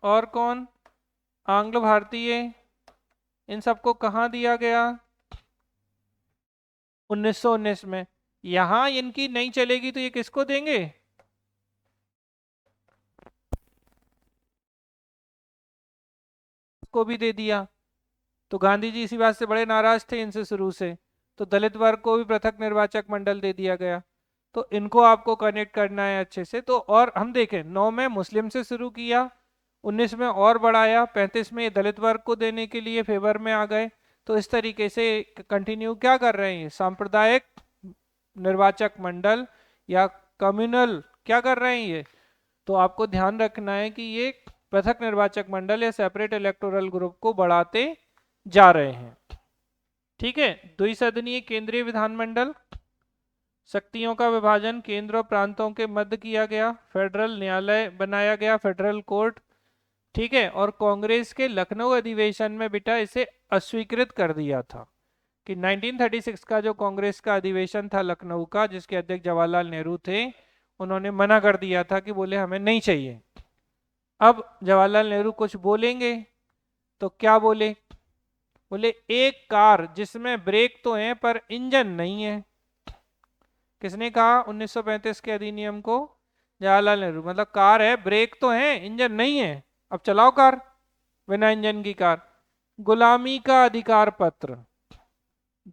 और कौन? आंग्ल भारतीय। इन सबको कहाँ दिया गया? 1919 में। यहां इनकी नहीं चलेगी तो ये किसको देंगे? को भी दे दिया। तो गांधी जी इसी बात से बड़े नाराज थे इनसे शुरू से, तो दलित वर्ग को भी पृथक निर्वाचक मंडल दे दिया गया। तो इनको आपको कनेक्ट करना है अच्छे से। तो और हम देखें, 9 में मुस्लिम से शुरू किया, 19 में और बढ़ाया, 35 में ये दलित वर्ग को देने के लिए फेवर में आ गए। तो इस तरीके से कंटिन्यू क्या कर रहे हैं, सांप्रदायिक निर्वाचक मंडल या कम्युनल क्या कर रहे हैं ये। तो आपको ध्यान रखना है कि ये पृथक निर्वाचक मंडल या सेपरेट इलेक्टोरल ग्रुप को बढ़ाते जा रहे हैं। ठीक है, द्विसदनीय केंद्रीय विधानमंडल, शक्तियों का विभाजन केंद्र और प्रांतों के मध्य किया गया, फेडरल न्यायालय बनाया गया, फेडरल कोर्ट। ठीक है, और कांग्रेस के लखनऊ अधिवेशन में बेटा इसे अस्वीकृत कर दिया था कि 1936 का जो कांग्रेस का अधिवेशन था लखनऊ का, जिसके अध्यक्ष जवाहरलाल नेहरू थे, उन्होंने मना कर दिया था कि बोले हमें नहीं चाहिए। अब जवाहरलाल नेहरू कुछ बोलेंगे तो क्या बोले? बोले एक कार जिसमें ब्रेक तो है पर इंजन नहीं है। किसने कहा 1935 के अधिनियम को? जवाहरलाल नेहरू। मतलब कार है, ब्रेक तो है, इंजन नहीं है, अब चलाओ कार, बिना इंजन की कार। गुलामी का अधिकार पत्र,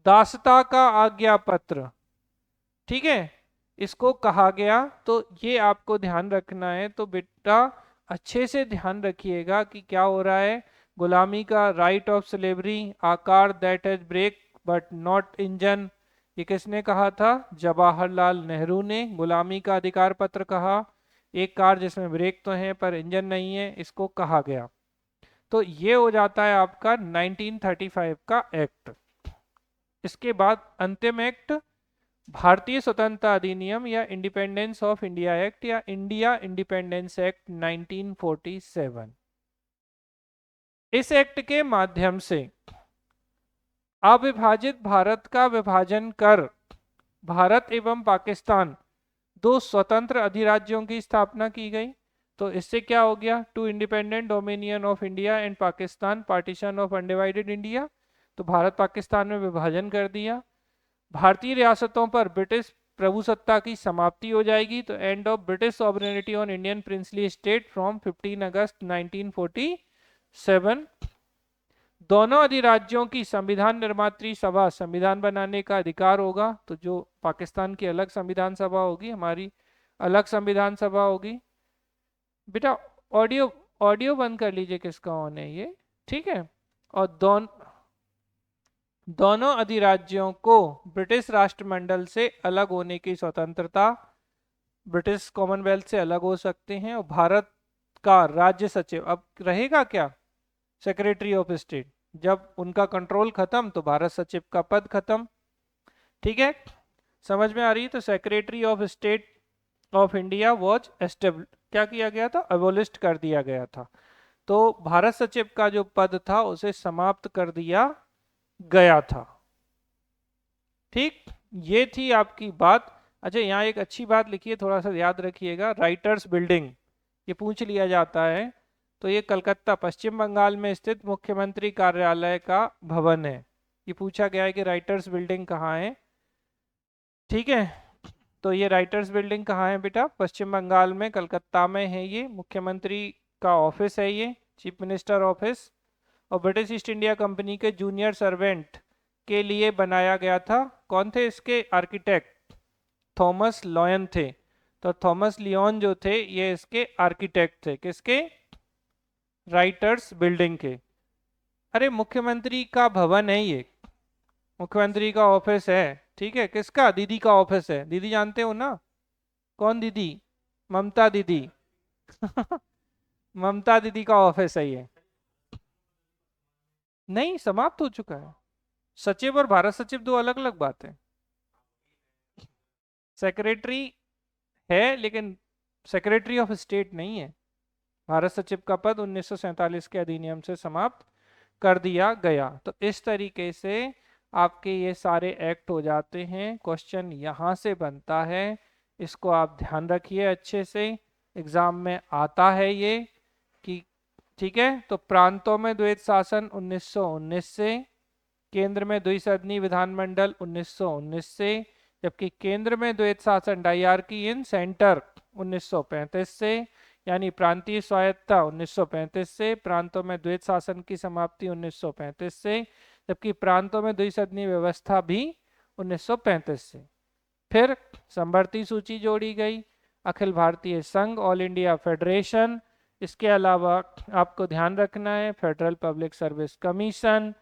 दासता का आज्ञा पत्र। ठीक है, इसको कहा गया। तो ये आपको ध्यान रखना है। तो बेटा अच्छे से ध्यान रखिएगा कि क्या हो रहा है। गुलामी का right of slavery, a car that has brake but not engine, ये किसने कहा था? जवाहरलाल नेहरू ने गुलामी का अधिकार पत्र कहा। एक कार जिसमें ब्रेक तो है पर इंजन नहीं है, इसको कहा गया। तो ये हो जाता है आपका 1935 का एक्ट। इसके बाद अंतिम एक्ट भारतीय स्वतंत्रता अधिनियम या इंडिपेंडेंस ऑफ इंडिया एक्ट या इंडिया इंडिपेंडेंस एक्ट 1947। इस एक्ट के माध्यम से अविभाजित भारत का विभाजन कर भारत एवं पाकिस्तान दो स्वतंत्र अधिराज्यों की स्थापना की गई। तो इससे क्या हो गया, two independent dominion of India and Pakistan, partition of undivided India, तो भारत पाकिस्तान में विभाजन कर दिया। भारतीय रियासतों पर ब्रिटिश प्रभुसत्ता की समाप्ति हो जाएगी, तो end of British sovereignty on Indian princely state from 15 अगस्त 1947। दोनों अधिराज्यों की संविधान निर्मात्री सभा संविधान बनाने का अधिकार होगा, तो जो पाकिस्तान की अलग संविधान सभा होगी, हमारी अलग संविधान सभा होगी। बेटा ऑडियो ऑडियो बंद कर लीजिए, किसका ऑन है ये, ठीक है। और दोनों अधिराज्यों को ब्रिटिश राष्ट्रमंडल से अलग होने की स्वतंत्रता, ब्रिटिश कॉमनवेल्थ से अलग हो सकते हैं। और भारत का राज्य सचिव अब रहेगा क्या, सेक्रेटरी ऑफ स्टेट, जब उनका कंट्रोल खत्म तो भारत सचिव का पद खत्म, ठीक है, समझ में आ रही है। तो secretary of state of India was establish, क्या किया गया था, अबोलिस्ट कर दिया गया था। तो भारत सचिव का जो पद था उसे समाप्त कर दिया गया था, ठीक। ये थी आपकी बात। अच्छा यहाँ एक अच्छी बात लिखिए, थोड़ा सा याद रखिएगा, राइटर्स बिल्डिंग, ये पूछ लिया जाता है। तो ये कलकत्ता पश्चिम बंगाल में स्थित मुख्यमंत्री कार्यालय का भवन है। ये पूछा गया है कि राइटर्स बिल्डिंग कहाँ है, ठीक है। तो ये राइटर्स बिल्डिंग कहाँ है बेटा, पश्चिम बंगाल में कलकत्ता में है। ये मुख्यमंत्री का ऑफिस है, ये चीफ मिनिस्टर ऑफिस। और ब्रिटिश ईस्ट इंडिया कंपनी के जूनियर सर्वेंट के लिए बनाया गया था। कौन थे इसके आर्किटेक्ट, थॉमस लॉयन थे। तो थॉमस लियोन जो थे ये इसके आर्किटेक्ट थे, किसके, राइटर्स बिल्डिंग के। अरे मुख्यमंत्री का भवन है ये, मुख्यमंत्री का ऑफिस है, ठीक है। किसका, दीदी का ऑफिस है, दीदी जानते हो ना, कौन दीदी, ममता दीदी ममता दीदी का ऑफिस है ये। नहीं, समाप्त हो चुका है। सचिव और भारत सचिव दो अलग अलग बात है। सेक्रेटरी है लेकिन सेक्रेटरी ऑफ स्टेट नहीं है। भारत सचिव का पद 1947 के अधिनियम से समाप्त कर दिया गया। तो इस तरीके से आपके ये सारे एक्ट हो जाते हैं। क्वेश्चन यहाँ से बनता है, इसको आप ध्यान रखिए अच्छे से, एग्जाम में आता है ये कि, ठीक है। तो प्रांतों में द्वैत शासन 1919 से, केंद्र में द्विसदनी विधानमंडल 1919 से, जबकि केंद्र में द्वैत शासन डायरकी इन सेंटर 1935 से, यानी प्रांतीय स्वायत्तता 1935 से, प्रांतों में द्वैत शासन की समाप्ति 1935 से, जबकि प्रांतों में द्विसदनी व्यवस्था भी 1935 से। फिर संवर्ती सूची जोड़ी गई, अखिल भारतीय संघ, ऑल इंडिया फेडरेशन, इसके अलावा आपको ध्यान रखना है फेडरल पब्लिक सर्विस कमीशन,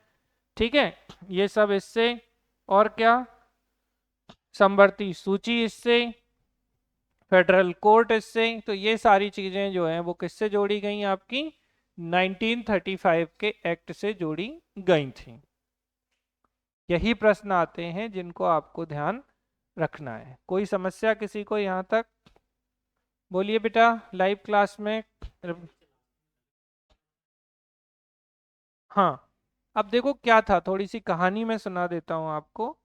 ठीक है, ये सब इससे। और क्या, संवर्ती सूची इससे, फेडरल कोर्ट इससे। तो ये सारी चीजें जो हैं वो किससे जोड़ी गई, आपकी 1935 के एक्ट से जोड़ी गई थी। यही प्रश्न आते हैं जिनको आपको ध्यान रखना है। कोई समस्या किसी को यहाँ तक, बोलिए बेटा, लाइव क्लास में। हाँ, अब देखो क्या था, थोड़ी सी कहानी मैं सुना देता हूँ आपको।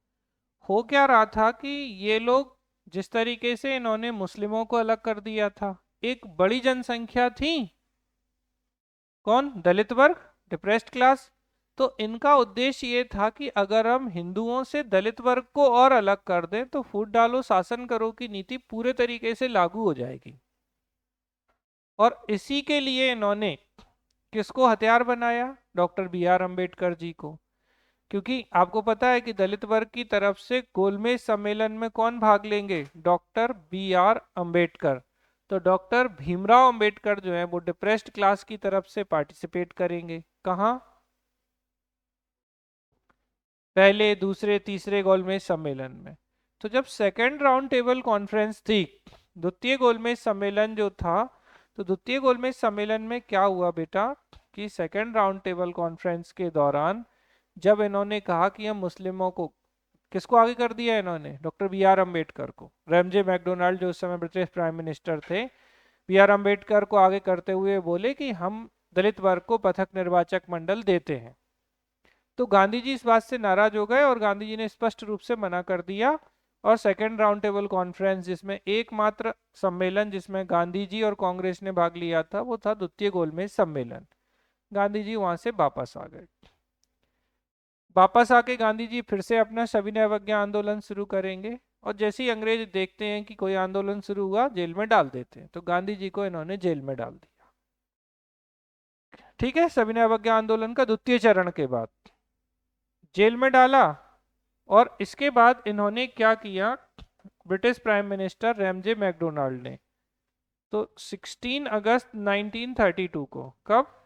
हो क्या रहा था कि ये लोग जिस तरीके से इन्होंने मुस्लिमों को अलग कर दिया था, एक बड़ी जनसंख्या थी, कौन, दलित वर्ग, डिप्रेस्ड क्लास। तो इनका उद्देश्य ये था कि अगर हम हिंदुओं से दलित वर्ग को और अलग कर दें तो फूट डालो शासन करो की नीति पूरे तरीके से लागू हो जाएगी। और इसी के लिए इन्होंने किसको हथियार बनाया, doctor B are Ambedkar ji को। क्योंकि आपको पता है कि दलित वर्ग की तरफ से गोलमेज सम्मेलन में कौन भाग लेंगे, डॉक्टर बी आर अम्बेडकर। तो डॉक्टर भीमराव अंबेडकर जो है वो डिप्रेस्ड क्लास की तरफ से पार्टिसिपेट करेंगे, कहाँ, पहले दूसरे तीसरे गोलमेज सम्मेलन में। तो जब सेकेंड राउंड टेबल कॉन्फ्रेंस थी, द्वितीय गोलमेज सम्मेलन जो था, तो द्वितीय गोलमेज सम्मेलन में क्या हुआ बेटा कि सेकेंड राउंड टेबल कॉन्फ्रेंस के दौरान जब इन्होंने कहा कि हम मुस्लिमों को, किसको आगे कर दिया इन्होंने, डॉक्टर बी आर अम्बेडकर को, रैमजे मैकडोनाल्ड जो उस समय ब्रिटिश प्राइम मिनिस्टर थे, बी आर अम्बेडकर को आगे करते हुए बोले कि हम दलित वर्ग को पृथक निर्वाचक मंडल देते हैं। तो गांधी जी इस बात से नाराज हो गए और गांधी जी ने स्पष्ट रूप से मना कर दिया और सेकेंड राउंड टेबल कॉन्फ्रेंस जिसमें एकमात्र सम्मेलन जिसमें गांधी जी और कांग्रेस ने भाग लिया था वो था द्वितीय गोलमेज सम्मेलन। गांधी जी वहां से वापस आ गए। वापस आके गांधी जी फिर से अपना सविनय अवज्ञा आंदोलन शुरू करेंगे, और जैसे ही अंग्रेज देखते हैं कि कोई आंदोलन शुरू हुआ जेल में डाल देते हैं, तो गांधी जी को इन्होंने जेल में डाल दिया। ठीक है, सविनय अवज्ञा आंदोलन का द्वितीय चरण के बाद जेल में डाला। और इसके बाद इन्होंने क्या किया, British prime minister Ramsay MacDonald ने, तो 16 अगस्त 1932 को, कब,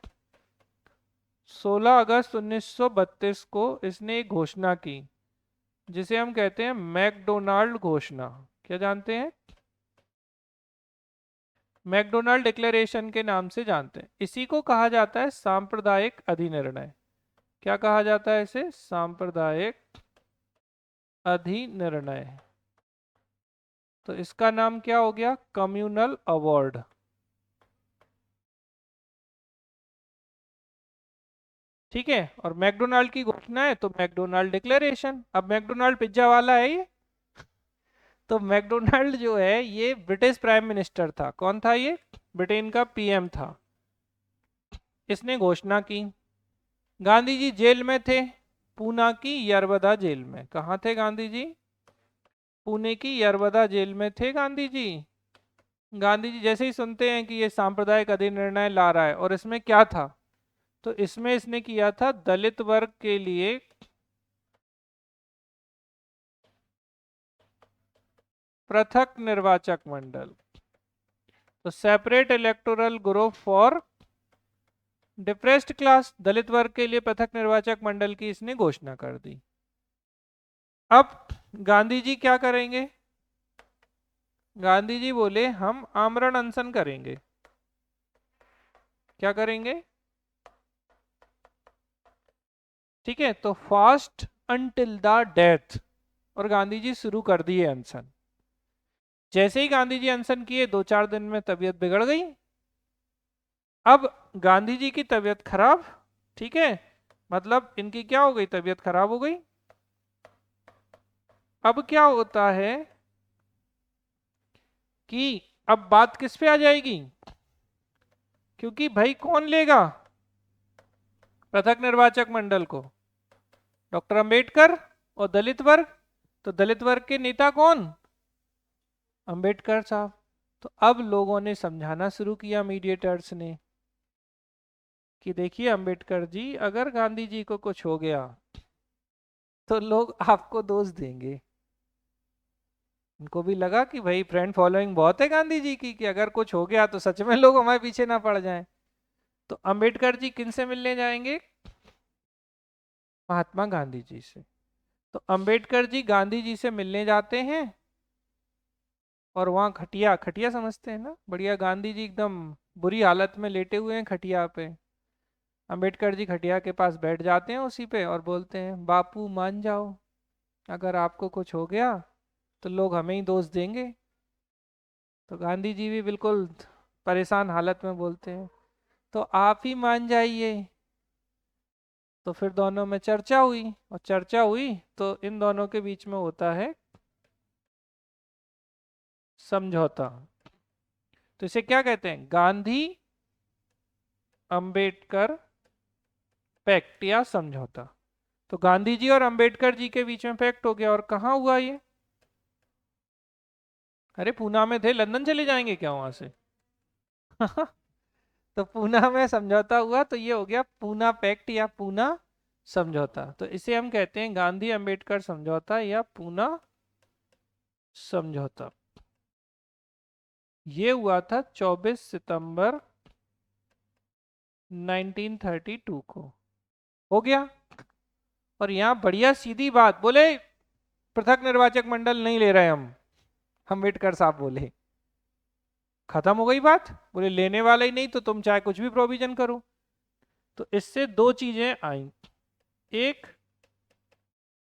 16 अगस्त 1932 को इसने एक घोषणा की जिसे हम कहते हैं मैकडोनाल्ड घोषणा। क्या जानते हैं? मैकडोनाल्ड डिक्लेरेशन के नाम से जानते हैं। इसी को कहा जाता है सांप्रदायिक अधिनिर्णय। क्या कहा जाता है इसे? सांप्रदायिक अधिनिर्णय। तो इसका नाम क्या हो गया? Communal award. ठीक है, और मैकडोनाल्ड की घोषणा है तो मैकडोनाल्ड डिक्लेरेशन। अब मैकडोनाल्ड पिज्जा वाला है ये। तो मैकडोनाल्ड जो है ये ब्रिटिश प्राइम मिनिस्टर था। कौन था ये? ब्रिटेन का पीएम था। इसने घोषणा की। गांधी जी जेल में थे, पूना की यरवदा जेल में। कहाँ थे गांधी जी? पुणे की यरवदा जेल में थे गांधी जी। गांधी जी जैसे ही सुनते हैं कि ये सांप्रदायिक अधिनिर्णय ला रहा है, और इसमें क्या था, तो इसमें इसने किया था दलित वर्ग के लिए पृथक निर्वाचक मंडल, तो separate electoral group for depressed class, दलित वर्ग के लिए पृथक निर्वाचक मंडल की इसने घोषणा कर दी। अब गांधी जी क्या करेंगे? गांधी जी बोले हम आमरण अनशन करेंगे। क्या करेंगे? ठीक है, तो फास्ट अंटिल द डेथ, और गांधी जी शुरू कर दिए अनशन। जैसे ही गांधी जी अनशन किए 2-4 दिन में तबीयत बिगड़ गई। अब गांधी जी की तबीयत खराब, ठीक है, मतलब इनकी क्या हो गई? तबीयत खराब हो गई। अब क्या होता है कि अब बात किस पे आ जाएगी, क्योंकि भाई कौन लेगा पृथक निर्वाचक मंडल को? डॉक्टर अंबेडकर और दलित वर्ग। तो दलित वर्ग के नेता कौन? अंबेडकर साहब। तो अब लोगों ने समझाना शुरू किया, मीडिएटर्स ने, कि देखिए अंबेडकर जी, अगर गांधी जी को कुछ हो गया तो लोग आपको दोष देंगे। उनको भी लगा कि भाई फ्रेंड फॉलोइंग बहुत है गांधी जी की, कि अगर कुछ हो गया तो सच में लोग हमारे पीछे ना पड़ जाएं। तो अंबेडकर जी किन से मिलने जाएंगे? महात्मा गांधी जी से। तो अंबेडकर जी गांधी जी से मिलने जाते हैं, और वहाँ खटिया, खटिया समझते हैं ना, बढ़िया, गांधी जी एकदम बुरी हालत में लेटे हुए हैं खटिया पे। अंबेडकर जी खटिया के पास बैठ जाते हैं उसी पे, और बोलते हैं बापू मान जाओ, अगर आपको कुछ हो गया तो लोग हमें ही दोष देंगे। तो गांधी जी भी बिल्कुल परेशान हालत में बोलते हैं तो आप ही मान जाइए। तो फिर दोनों में चर्चा हुई, और चर्चा हुई तो इन दोनों के बीच में होता है समझौता। तो इसे क्या कहते हैं? गांधी अंबेडकर पैक्ट या समझौता। तो गांधी जी और अंबेडकर जी के बीच में पैक्ट हो गया। और कहाँ हुआ ये? अरे पूना में थे, लंदन चले जाएंगे क्या वहां से? तो पूना में समझौता हुआ, तो ये हो गया पूना पैक्ट या पूना समझौता। तो इसे हम कहते हैं गांधी अंबेडकर समझौता या पूना समझौता। ये हुआ था 24 सितंबर 1932 को। हो गया। और यहाँ बढ़िया सीधी बात बोले, पृथक निर्वाचक मंडल नहीं ले रहे हम, अम्बेडकर साहब बोले। खत्म हो गई बात। बोले लेने वाला ही नहीं तो तुम चाहे कुछ भी प्रोविजन करो। तो इससे दो चीजें आई। एक,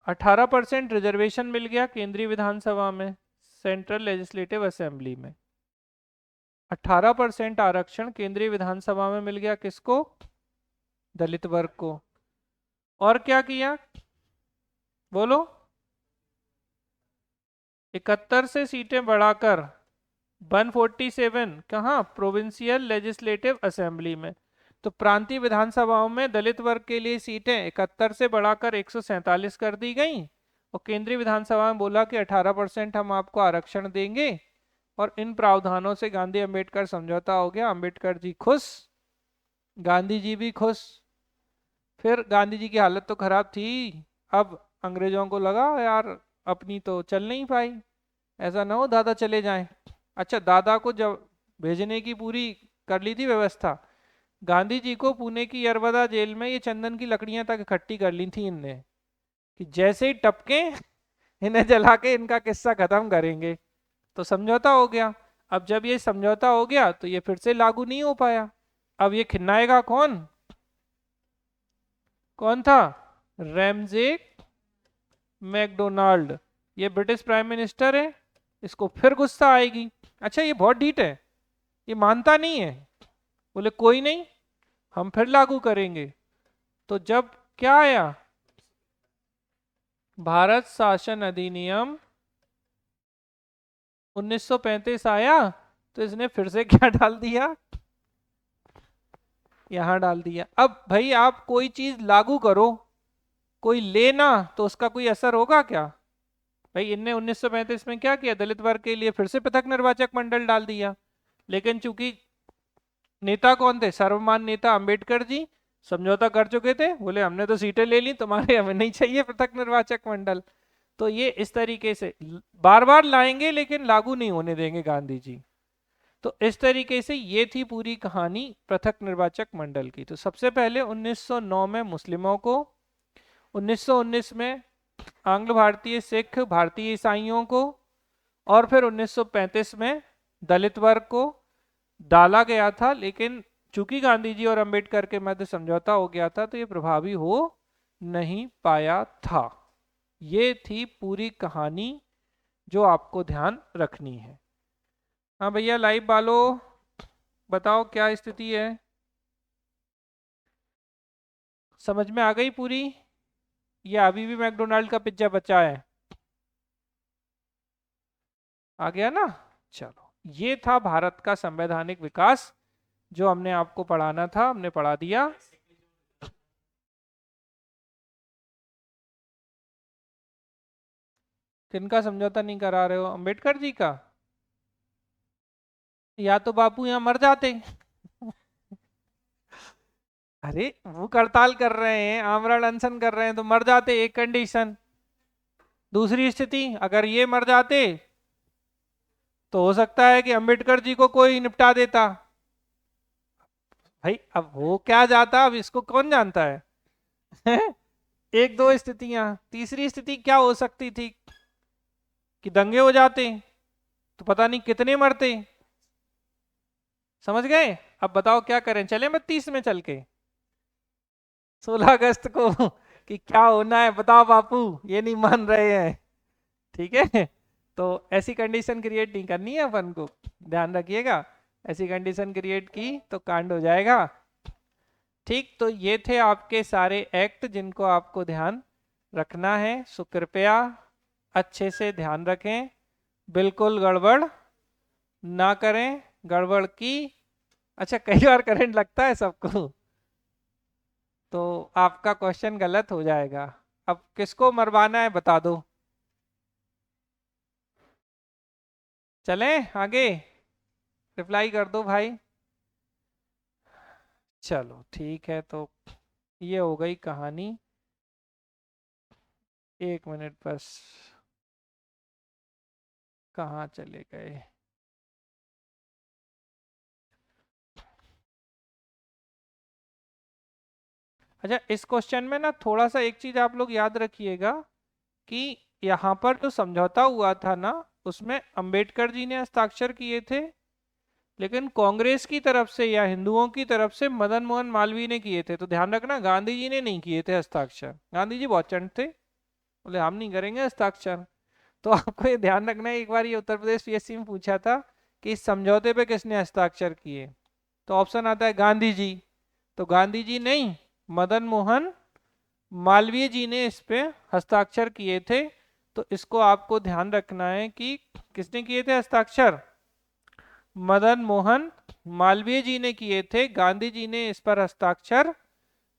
18% रिजर्वेशन मिल गया केंद्रीय विधानसभा में, सेंट्रल लेजिस्लेटिव असेंबली में। 18% आरक्षण केंद्रीय विधानसभा में मिल गया, किसको? दलित वर्ग को। और क्या किया? बोलो। 71 से सीटें बढ़ाकर 147 कहाँ, प्रोविंशियल लेजिस्लेटिव असेंबली में। तो प्रांतीय विधानसभाओं में दलित वर्ग के लिए सीटें 71 से बढ़ाकर 147 कर दी गई, और केंद्रीय विधानसभा में बोला कि 18% हम आपको आरक्षण देंगे। और इन प्रावधानों से गांधी अंबेडकर समझौता हो गया। अंबेडकर जी खुश, गांधी जी भी खुश। फिर गांधी जी की हालत तो खराब थी। अब अंग्रेजों को लगा यार अपनी तो चल नहीं पाई, ऐसा ना हो दादा चले जाएं। अच्छा, दादा को जब भेजने की पूरी कर ली थी व्यवस्था, गांधी जी को पुणे की यरवदा जेल में ये चंदन की लकड़ियां तक इकट्ठी कर ली थी इनने, कि जैसे ही टपके इन्हें जला के इनका किस्सा खत्म करेंगे। तो समझौता हो गया। अब जब ये समझौता हो गया तो ये फिर से लागू नहीं हो पाया। अब ये खिन्नाएगा कौन, कौन था, रैमजे मैकडोनाल्ड। ये ब्रिटिश प्राइम मिनिस्टर है, इसको फिर गुस्सा आएगी। अच्छा ये बहुत ढीठ है, ये मानता नहीं है। बोले कोई नहीं, हम फिर लागू करेंगे। तो जब क्या आया, भारत शासन अधिनियम 1935 आया, तो इसने फिर से क्या डाल दिया, यहां डाल दिया। अब भाई आप कोई चीज लागू करो, कोई लेना, तो उसका कोई असर होगा क्या। भाई इनने 1935 में क्या किया, दलित वर्ग के लिए फिर से पृथक निर्वाचक मंडल डाल दिया। लेकिन चूंकि नेता कौन थे, सर्वमान्य नेता अंबेडकर जी समझौता कर चुके थे, बोले हमने तो सीटें ले ली तुम्हारे, हमें नहीं चाहिए पृथक निर्वाचक मंडल। तो ये इस तरीके से बार बार लाएंगे लेकिन लागू नहीं होने देंगे गांधी जी। तो इस तरीके से ये थी पूरी कहानी पृथक निर्वाचक मंडल की। तो सबसे पहले 1909 में मुस्लिमों को, 1919 में आंग्ल भारतीय सिख भारतीय ईसाइयों को, और फिर 1935 में दलित वर्ग को डाला गया था। लेकिन चूंकि गांधी जी और अंबेडकर के मध्य समझौता हो गया था तो ये प्रभावी हो नहीं पाया था। ये थी पूरी कहानी जो आपको ध्यान रखनी है। हाँ भैया लाइव वालों बताओ क्या स्थिति है, समझ में आ गई पूरी, या अभी भी मैकडोनाल्ड का पिज्जा बचा है, आ गया ना। चलो ये था भारत का संवैधानिक विकास जो हमने आपको पढ़ाना था, हमने पढ़ा दिया। किनका समझौता नहीं करा रहे हो, अंबेडकर जी का। या तो बापू यहाँ मर जाते। अरे वो हड़ताल कर रहे हैं, आमरण अनशन कर रहे हैं, तो मर जाते, एक कंडीशन। दूसरी स्थिति, अगर ये मर जाते तो हो सकता है कि अंबेडकर जी को कोई निपटा देता। भाई अब वो क्या जाता, अब इसको कौन जानता है। एक दो स्थितियां, तीसरी स्थिति क्या हो सकती थी कि दंगे हो जाते तो पता नहीं कितने मरते। समझ गए। अब बताओ क्या करें, चले 32 में चल के 16 अगस्त को कि क्या होना है बताओ बापू, ये नहीं मान रहे हैं। ठीक है, तो ऐसी कंडीशन क्रिएट नहीं करनी है अपन को, ध्यान रखिएगा। ऐसी कंडीशन क्रिएट की तो कांड हो जाएगा। ठीक, तो ये थे आपके सारे एक्ट जिनको आपको ध्यान रखना है। सो कृपया अच्छे से ध्यान रखें, बिल्कुल गड़बड़ ना करें। गड़बड़ की, अच्छा कई बार करंट लगता है सबको, तो आपका क्वेश्चन गलत हो जाएगा। अब किसको मरवाना है बता दो, चलें आगे, रिप्लाई कर दो भाई। चलो ठीक है, तो ये हो गई कहानी। एक मिनट बस, कहाँ चले गए। अच्छा इस क्वेश्चन में ना थोड़ा सा एक चीज आप लोग याद रखिएगा कि यहाँ पर जो समझौता हुआ था ना, उसमें अंबेडकर जी ने हस्ताक्षर किए थे, लेकिन कांग्रेस की तरफ से या हिंदुओं की तरफ से मदन मोहन मालवीय ने किए थे। तो ध्यान रखना गांधी जी ने नहीं किए थे हस्ताक्षर, गांधी जी बहुत चंट थे, बोले हम नहीं करेंगे हस्ताक्षर। तो आपको ये ध्यान रखना है, एक बार ये उत्तर प्रदेश पीएससी में पूछा था कि इस समझौते पे किसने हस्ताक्षर किए, तो ऑप्शन आता है गांधी जी। तो गांधी जी नहीं, मदन मोहन मालवीय जी ने इस पे हस्ताक्षर किए थे। तो इसको आपको ध्यान रखना है कि किसने किए थे हस्ताक्षर? मदन मोहन मालवीय जी ने किए थे, गांधी जी ने इस पर हस्ताक्षर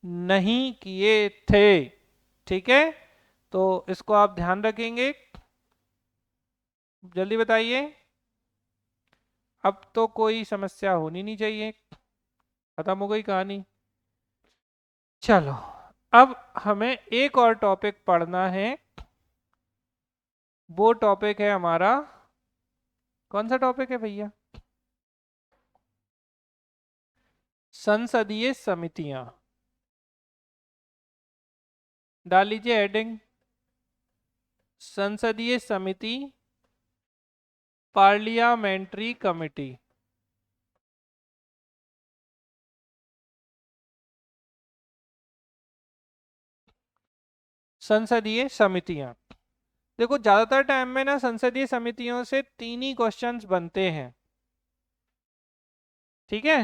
नहीं किए थे। ठीक है, तो इसको आप ध्यान रखेंगे। जल्दी बताइए, अब तो कोई समस्या होनी नहीं चाहिए, खत्म हो गई कहानी। चलो, अब हमें एक और टॉपिक पढ़ना है। वो टॉपिक है हमारा, कौन सा टॉपिक है भैया? संसदीय समितियां। डाल लीजिए हेडिंग, संसदीय समिति, पार्लियामेंट्री कमिटी। संसदीय समितियां, देखो ज्यादातर टाइम में ना संसदीय समितियों से तीन ही क्वेश्चंस बनते हैं। ठीक है,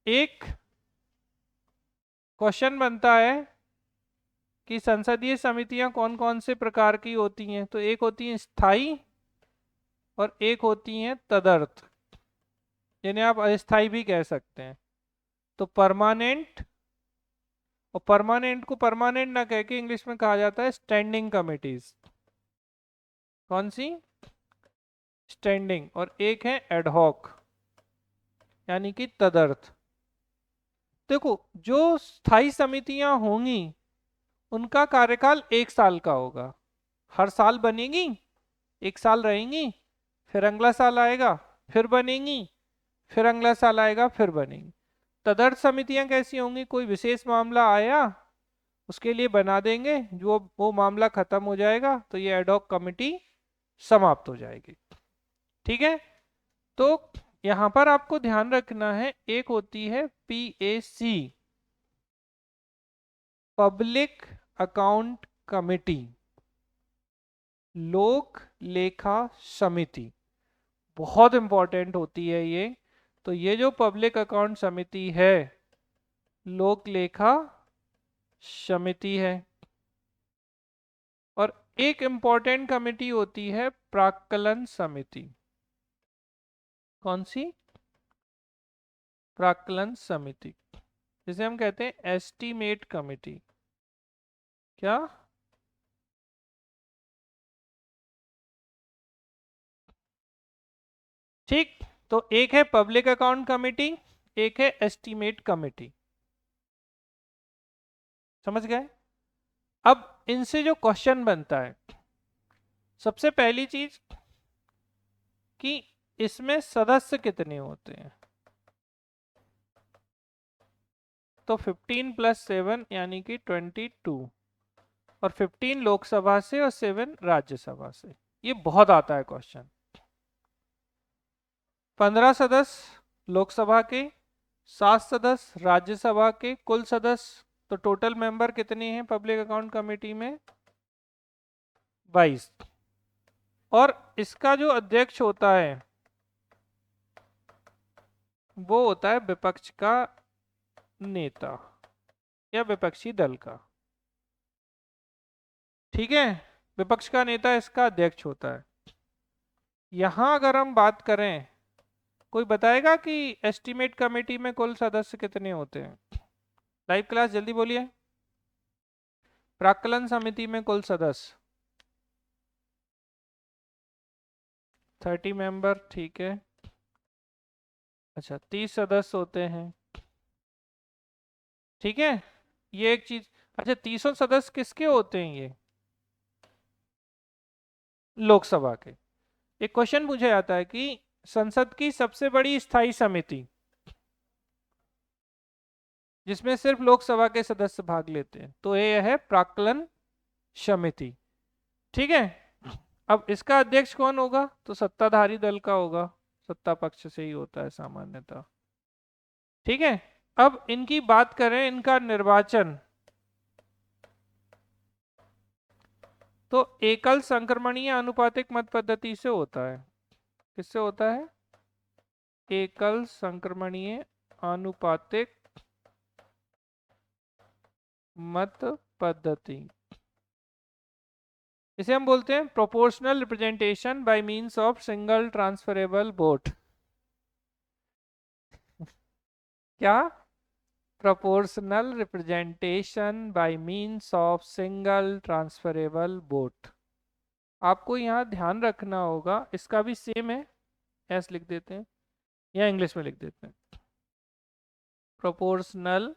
एक क्वेश्चन बनता है कि संसदीय समितियां कौन कौन से प्रकार की होती हैं, तो एक होती है स्थायी और एक होती हैं तदर्थ, जिन्हें आप अस्थाई भी कह सकते हैं। तो परमानेंट, और परमानेंट को परमानेंट ना कह के इंग्लिश में कहा जाता है स्टैंडिंग कमिटीज। कौन सी? स्टैंडिंग। और एक है एडहॉक, यानी कि तदर्थ। देखो, जो स्थायी समितियां होंगी उनका कार्यकाल 1 साल का होगा, हर साल बनेगी, 1 साल रहेंगी, फिर अगला साल आएगा, फिर बनेंगी, फिर अगला साल आएगा, फिर बनेंगी। तदर्थ समितियां कैसी होंगी? कोई विशेष मामला आया, उसके लिए बना देंगे, जो वो मामला खत्म हो जाएगा तो ये एडहॉक कमिटी समाप्त हो जाएगी। ठीक है, तो यहां पर आपको ध्यान रखना है, एक होती है पीएसी, पब्लिक अकाउंट कमिटी, लोक लेखा समिति, बहुत इंपॉर्टेंट होती है ये। तो ये जो पब्लिक अकाउंट समिति है, लोक लेखा समिति है। और एक इंपॉर्टेंट कमिटी होती है प्राक्कलन समिति। कौन सी? प्राक्कलन समिति, जिसे हम कहते हैं एस्टीमेट कमिटी। क्या? ठीक, तो एक है पब्लिक अकाउंट कमिटी, एक है एस्टीमेट कमिटी। समझ गए? अब इनसे जो क्वेश्चन बनता है, सबसे पहली चीज कि इसमें सदस्य कितने होते हैं। तो 15 + 7 यानी कि 22, और 15 लोकसभा से और 7 राज्यसभा से। ये बहुत आता है क्वेश्चन। 15 सदस्य लोकसभा के, 7 सदस्य राज्यसभा के, कुल सदस्य तो टोटल मेंबर कितने हैं पब्लिक अकाउंट कमेटी में? 22। और इसका जो अध्यक्ष होता है वो होता है विपक्ष का नेता या विपक्षी दल का। ठीक है, विपक्ष का नेता इसका अध्यक्ष होता है। यहां अगर हम बात करें, कोई बताएगा कि एस्टीमेट कमेटी में कुल सदस्य कितने होते हैं? लाइव क्लास जल्दी बोलिए। प्राक्कलन समिति में कुल सदस्य 30 मेंबर। ठीक है, अच्छा 30 सदस्य होते हैं। ठीक है, ये एक चीज। अच्छा, 300 सदस्य किसके होते हैं? ये लोकसभा के। एक क्वेश्चन पूछा जाता है कि संसद की सबसे बड़ी स्थायी समिति, जिसमें सिर्फ लोकसभा के सदस्य भाग लेते हैं, तो ये है प्राक्कलन समिति। ठीक है, अब इसका अध्यक्ष कौन होगा? तो सत्ताधारी दल का होगा, सत्ता पक्ष से ही होता है सामान्यतः। ठीक है, अब इनकी बात करें, इनका निर्वाचन तो एकल संक्रमणीय आनुपातिक मत पद्धति से होता है। किससे होता है? एकल संक्रमणीय आनुपातिक मत पद्धति। इसे हम बोलते हैं proportional representation by means of single transferable vote. क्या? Proportional representation by means of single transferable vote. आपको यहाँ ध्यान रखना होगा, इसका भी सेम है, एस लिख देते हैं या इंग्लिश में लिख देते हैं, proportional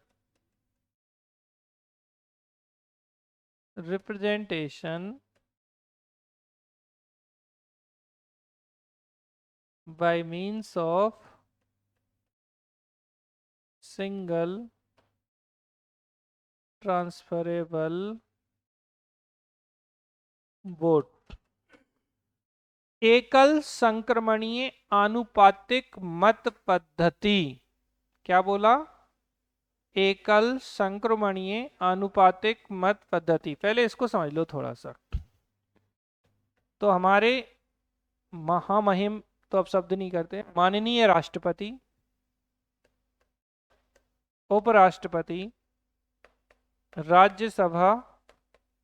representation by means of single transferable vote। एकल संक्रमणीय आनुपातिक मत पद्धति। क्या बोला? एकल संक्रमणीय आनुपातिक मत पद्धति। पहले इसको समझ लो थोड़ा सा। तो हमारे महामहिम तो अब शब्द नहीं करते, माननीय राष्ट्रपति, उपराष्ट्रपति, राज्यसभा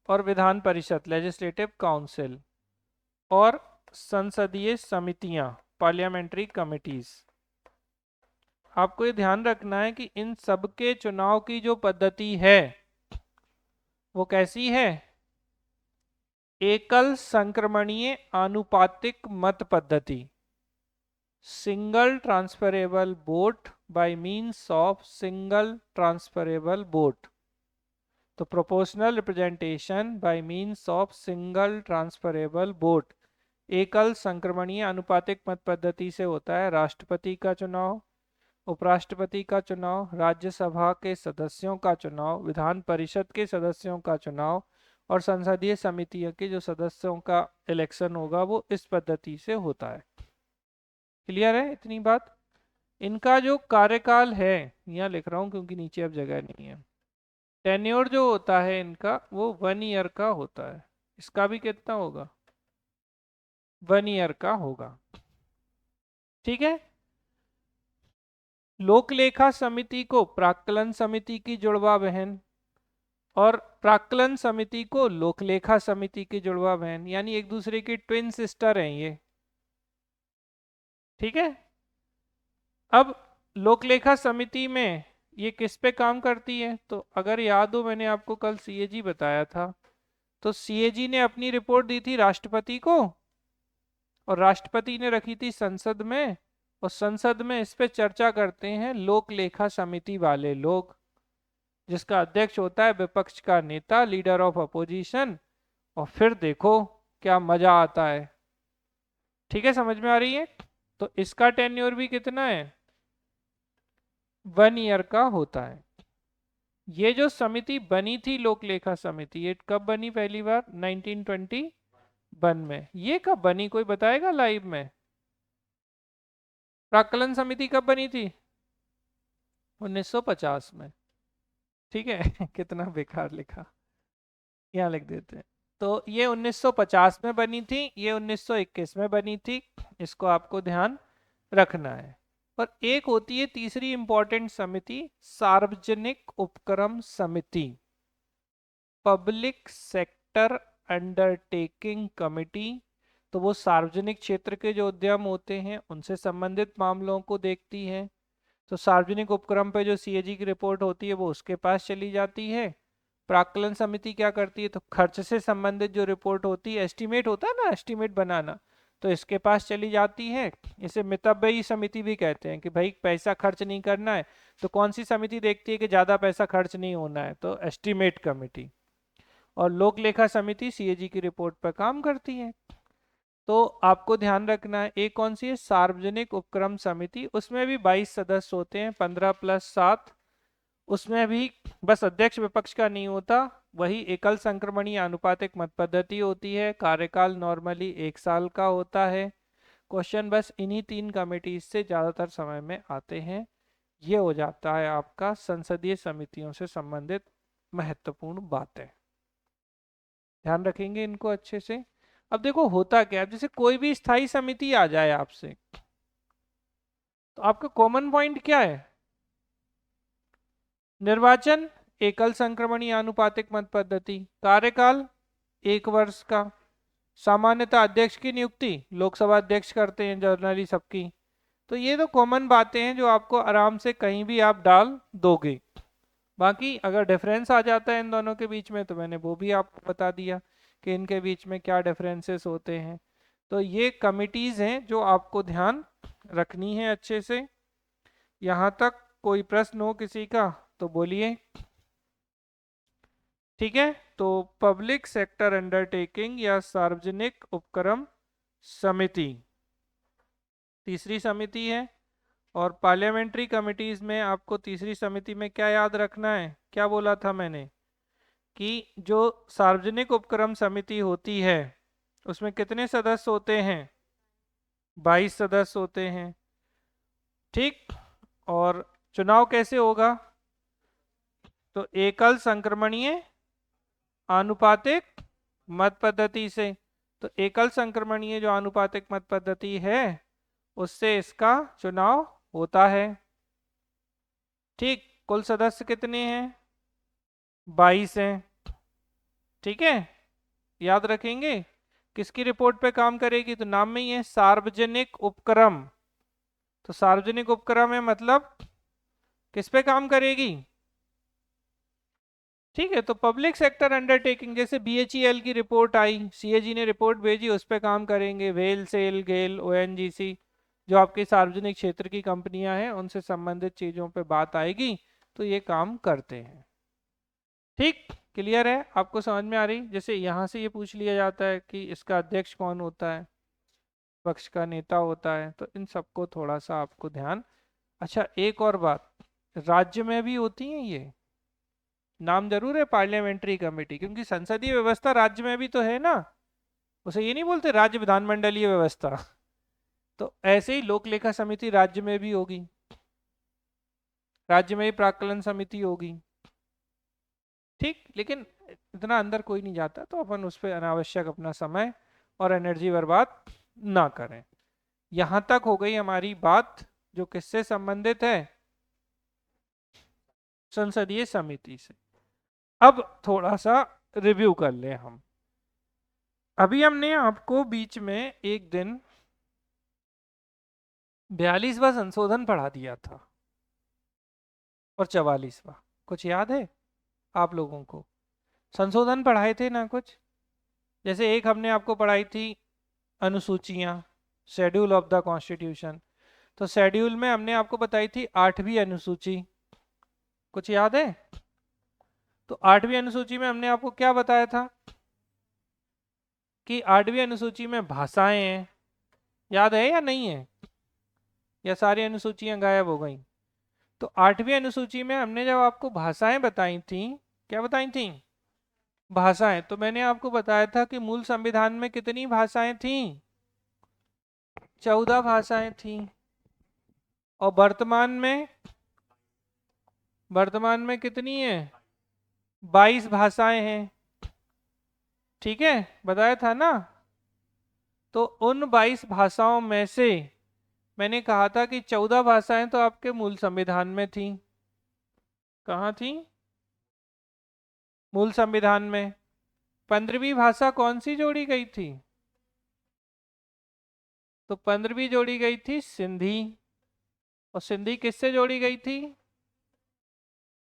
और विधान परिषद लेजिस्लेटिव काउंसिल और संसदीय समितियां पार्लियामेंट्री कमिटीज। आपको ये ध्यान रखना है कि इन सब के चुनाव की जो पद्धति है वो कैसी है? एकल संक्रमणीय आनुपातिक मत पद्धति, single transferable vote by means of single transferable vote. तो proportional representation by means of single transferable vote एकल संक्रमणीय आनुपातिक मत पद्धति से होता है राष्ट्रपति का चुनाव, उपराष्ट्रपति का चुनाव, राज्यसभा के सदस्यों का चुनाव, विधान परिषद के सदस्यों का चुनाव और संसदीय समितियों के जो सदस्यों का इलेक्शन होगा वो इस पद्धति से होता है। क्लियर है इतनी बात? इनका जो कार्यकाल है, यहाँ लिख रहा हूँ क्योंकि नीचे अब जगह नहीं है, टेन्योर जो होता है इनका वो 1 ईयर का होता है। इसका भी कितना होगा? 1 ईयर का होगा। ठीक है। लोक लेखा समिति को प्राक्कलन समिति की जुड़वा बहन और प्राक्कलन समिति को लोक लेखा समिति की जुड़वा बहन, यानी एक दूसरे की ट्विन सिस्टर हैं ये। ठीक है। अब लोक लेखा समिति में ये किस पे काम करती है? तो अगर याद हो मैंने आपको कल सीएजी बताया था, तो सीएजी ने अपनी रिपोर्ट दी थी राष्ट्रपति को और राष्ट्रपति ने रखी थी संसद में, और संसद में इस पे चर्चा करते हैं लोक लेखा समिति वाले लोग, जिसका अध्यक्ष होता है विपक्ष का नेता, लीडर ऑफ अपोजिशन। और फिर देखो क्या मजा आता है। ठीक है, समझ में आ रही है? तो इसका टेन्योर भी कितना है? 1 ईयर का होता है। ये जो समिति बनी थी लोक लेखा समिति, ये कब बनी पहली बार? 1921 में। ये कब बनी कोई बताएगा लाइव में? प्राक्कलन समिति कब बनी थी? 1950 में। ठीक है कितना बेकार लिखा, यहाँ लिख देते हैं। तो ये 1950 में बनी थी, ये 1921 में बनी थी, इसको आपको ध्यान रखना है। और एक होती है तीसरी इंपॉर्टेंट समिति, सार्वजनिक उपक्रम समिति, पब्लिक सेक्टर अंडरटेकिंग कमिटी। तो वो सार्वजनिक क्षेत्र के जो उद्यम होते हैं उनसे संबंधित मामलों को देखती है। तो सार्वजनिक उपक्रम पे जो सीएजी की रिपोर्ट होती है वो उसके पास चली जाती है। प्राक्कलन समिति क्या करती है? तो खर्च से संबंधित जो रिपोर्ट होती है, एस्टीमेट होता है ना, एस्टीमेट बनाना, तो इसके पास चली जाती है। इसे मितव्ययी समिति भी कहते हैं कि भाई पैसा खर्च नहीं करना है, तो कौन सी समिति देखती है कि ज्यादा पैसा खर्च नहीं होना है? तो एस्टीमेट कमेटी। और लोक लेखा समिति सीएजी की रिपोर्ट पर काम करती है। तो आपको ध्यान रखना है, एक कौन सी है? सार्वजनिक उपक्रम समिति। उसमें भी 22 सदस्य होते हैं, 15 + 7। उसमें भी बस अध्यक्ष विपक्ष का नहीं होता, वही एकल संक्रमणीय आनुपातिक मत पद्धति होती है। कार्यकाल नॉर्मली 1 साल का होता है। क्वेश्चन बस इन्हीं 3 कमेटीज से ज्यादातर समय में आते हैं। ये हो जाता है आपका संसदीय समितियों से संबंधित महत्वपूर्ण बातें। ध्यान रखेंगे इनको अच्छे से। अब देखो होता क्या है, जैसे कोई भी स्थायी समिति आ जाए आपसे, तो आपका कॉमन पॉइंट क्या है? निर्वाचन एकल संक्रमणीय आनुपातिक मत पद्धति, कार्यकाल 1 वर्ष का, सामान्यतः अध्यक्ष की नियुक्ति लोकसभा अध्यक्ष करते हैं जनरली सबकी। तो ये तो कॉमन बातें हैं जो आपको आराम से कहीं भी आप डाल दोगे। बाकी अगर डिफरेंस आ जाता है इन दोनों के बीच में तो मैंने वो भी आपको बता दिया कि इनके बीच में क्या डिफरेंसेस होते हैं। तो ये कमिटीज़ हैं जो आपको ध्यान रखनी है अच्छे से। यहाँ तक कोई प्रश्न हो किसी का तो बोलिए। ठीक है, तो पब्लिक सेक्टर अंडरटेकिंग या सार्वजनिक उपक्रम समिति तीसरी समिति है। और पार्लियामेंट्री कमिटीज में आपको तीसरी समिति में क्या याद रखना है, क्या बोला था मैंने कि जो सार्वजनिक उपक्रम समिति होती है उसमें कितने सदस्य होते हैं, 22 सदस्य होते हैं। ठीक, और चुनाव कैसे होगा, तो एकल संक्रमणीय आनुपातिक मत पद्धति से। तो एकल संक्रमणीय जो आनुपातिक मत पद्धति है उससे इसका चुनाव होता है। ठीक, कुल सदस्य कितने हैं, 22 हैं। ठीक है, याद रखेंगे। किसकी रिपोर्ट पे काम करेगी, तो नाम में ही है सार्वजनिक उपक्रम। तो सार्वजनिक उपक्रम है मतलब किस पे काम करेगी। ठीक है, तो पब्लिक सेक्टर अंडरटेकिंग जैसे बीएचईएल की रिपोर्ट आई, सीएजी ने रिपोर्ट भेजी, उस पे काम करेंगे। वेल, सेल, गेल, ओएनजीसी जो आपकी सार्वजनिक क्षेत्र की कंपनियां हैं उनसे संबंधित चीजों पे बात आएगी तो ये काम करते हैं। ठीक, क्लियर है, आपको समझ में आ रही। जैसे यहाँ से ये पूछ लिया जाता है कि इसका अध्यक्ष कौन होता है, पक्ष का नेता होता है, तो इन सबको थोड़ा सा आपको ध्यान। अच्छा, एक और बात, राज्य में भी होती हैं ये, नाम जरूर है पार्लियामेंट्री कमेटी, क्योंकि संसदीय व्यवस्था राज्य में भी तो है ना, उसे ये नहीं बोलते राज्य विधानमंडलीय व्यवस्था। तो ऐसे ही लोक लेखा समिति राज्य में भी होगी, राज्य में ही प्राक्कलन समिति होगी। ठीक, लेकिन इतना अंदर कोई नहीं जाता तो अपन उस पर अनावश्यक अपना समय और एनर्जी बर्बाद ना करें। यहां तक हो गई हमारी बात जो किससे संबंधित है, संसदीय समिति से। अब थोड़ा सा रिव्यू कर ले हम। अभी हमने आपको बीच में एक दिन 42वां संशोधन पढ़ा दिया था और 44वां, कुछ याद है आप लोगों को, संशोधन पढ़ाए थे ना कुछ। जैसे एक हमने आपको पढ़ाई थी अनुसूचियां, शेड्यूल ऑफ द कॉन्स्टिट्यूशन। तो शेड्यूल में हमने आपको बताई थी 8वीं अनुसूची, कुछ याद है। तो 8वीं अनुसूची में हमने आपको क्या बताया था कि 8वीं अनुसूची में भाषाएं हैं, याद है या नहीं है, या सारी अनुसूचियां गायब हो गई। तो 8वीं अनुसूची में हमने जब आपको भाषाएं बताई थी, क्या बताई थी, भाषाएं, तो मैंने आपको बताया था कि मूल संविधान में कितनी भाषाएं थी, 14 भाषाएं थी। और वर्तमान में कितनी है, 22 भाषाएं हैं। ठीक है, बताया था ना। तो उन 22 भाषाओं में से मैंने कहा था कि 14 भाषाएं तो आपके मूल संविधान में थी। कहाँ थी, मूल संविधान में। 15वीं भाषा कौन सी जोड़ी गई थी, तो 15वीं जोड़ी गई थी सिंधी। और सिंधी किससे जोड़ी गई थी,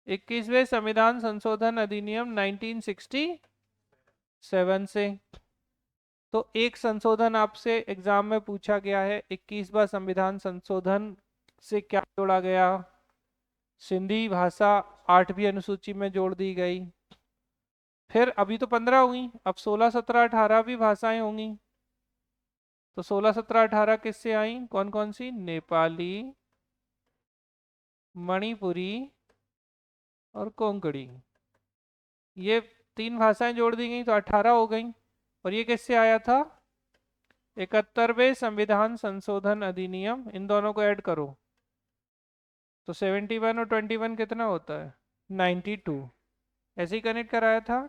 21वें संविधान संशोधन अधिनियम 1967 से। तो एक संशोधन आपसे एग्जाम में पूछा गया है, 21वां संविधान संशोधन से क्या जोड़ा गया, सिंधी भाषा 8वीं अनुसूची में जोड़ दी गई। फिर अभी तो 15 हुई, अब 16, 17, 18 भी भाषाएं होंगी। तो 16, 17, 18 किससे आई, कौन कौन सी, नेपाली, मणिपुरी और कोंकणी, ये 3 भाषाएं जोड़ दी गई तो 18 हो गई। और ये किससे आया था, 71वें संविधान संशोधन अधिनियम, इन दोनों को ऐड करो तो 71 और 21 कितना होता है, 92, ऐसे ही कनेक्ट कराया था।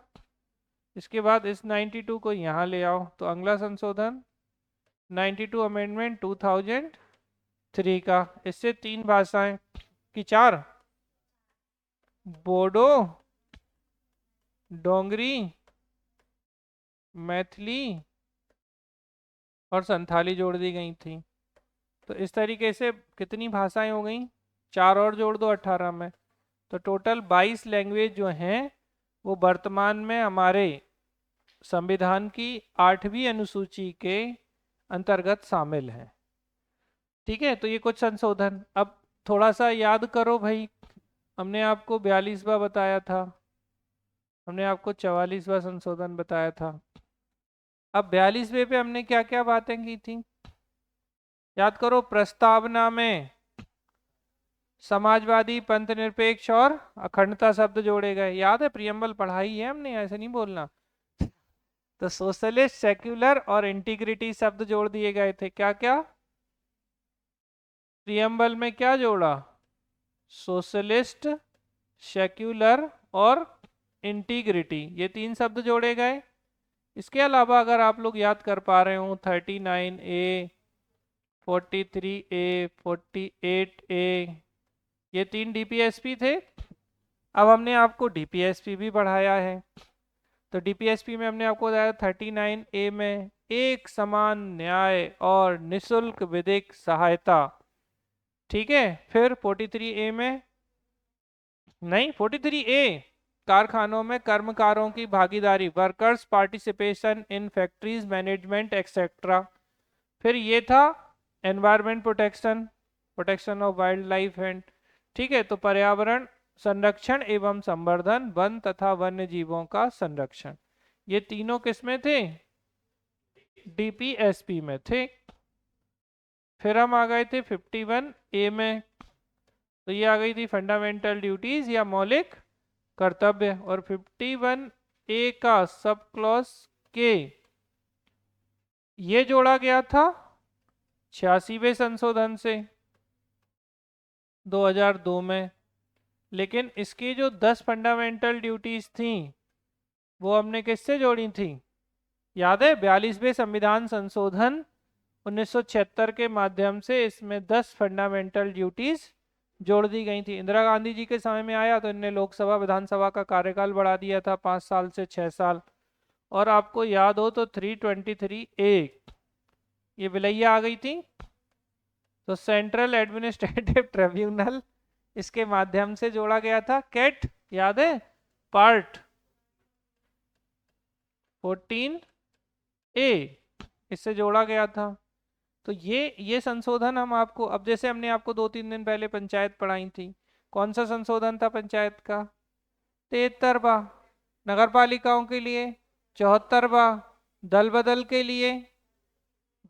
इसके बाद इस 92 को यहाँ ले आओ तो अगला संशोधन 92 अमेंडमेंट 2003 का, इससे 3 भाषाएं की 4, बोडो, डोंगरी, मैथिली और संथाली जोड़ दी गई थी। तो इस तरीके से कितनी भाषाएं हो गई, 4 और जोड़ दो 18 में, तो टोटल 22 लैंग्वेज जो हैं वो वर्तमान में हमारे संविधान की 8वीं अनुसूची के अंतर्गत शामिल हैं। ठीक है, तो ये कुछ संशोधन। अब थोड़ा सा याद करो भाई, हमने आपको 42वां बताया था, हमने आपको 44वां संशोधन बताया था। अब 42वें पे हमने क्या क्या बातें की थी, याद करो। प्रस्तावना में समाजवादी, पंथ निरपेक्ष और अखंडता शब्द जोड़े गए, याद है, प्रियम्बल पढ़ाई है हमने, ऐसे नहीं बोलना। तो सोशलिस्ट, सेक्युलर और इंटीग्रिटी शब्द जोड़ दिए गए थे। क्या क्या प्रियम्बल में क्या जोड़ा, सोशलिस्ट, सेक्युलर और इंटीग्रिटी, ये 3 शब्द जोड़े गए। इसके अलावा अगर आप लोग याद कर पा रहे हो 39A, 43A, 48A, ये 3 डीपीएसपी थे। अब हमने आपको डीपीएसपी भी बढ़ाया है। तो डीपीएसपी में हमने आपको बताया 39A में एक समान न्याय और निशुल्क विधिक सहायता। ठीक है, फिर 43A में, नहीं 43A, कारखानों में कर्मकारों की भागीदारी, workers participation in factories management etcetera. फिर ये था environment protection, protection of wild life and, ठीक है, तो पर्यावरण संरक्षण एवं संवर्धन, वन तथा वन्य जीवों का संरक्षण। ये तीनों किसमें थे, डीपीएसपी में थे। फिर हम आ गए थे 51A में, तो ये आ गई थी फंडामेंटल ड्यूटीज या मौलिक कर्तव्य। और 51A का सब क्लॉज के ये जोड़ा गया था 86वें संशोधन से 2002 में। लेकिन इसकी जो 10 फंडामेंटल ड्यूटीज थी वो हमने किससे जोड़ी थी, याद है, 42वें संविधान संशोधन 1976 के माध्यम से इसमें 10 फंडामेंटल ड्यूटीज जोड़ दी गई थी। इंदिरा गांधी जी के समय में आया तो इनने लोकसभा विधानसभा का कार्यकाल बढ़ा दिया था 5 साल से 6 साल। और आपको याद हो तो 323A ये विलैया आ गई थी, तो सेंट्रल एडमिनिस्ट्रेटिव ट्रिब्यूनल, इसके माध्यम से जोड़ा गया था। कैट याद है, पार्ट 14A इससे जोड़ा गया था। तो ये संशोधन हम आपको, अब जैसे हमने आपको 2-3 दिन पहले पंचायत पढ़ाई थी, कौन सा संशोधन था पंचायत का, 73वां, नगर पालिकाओं के लिए 74वां, दल बदल के लिए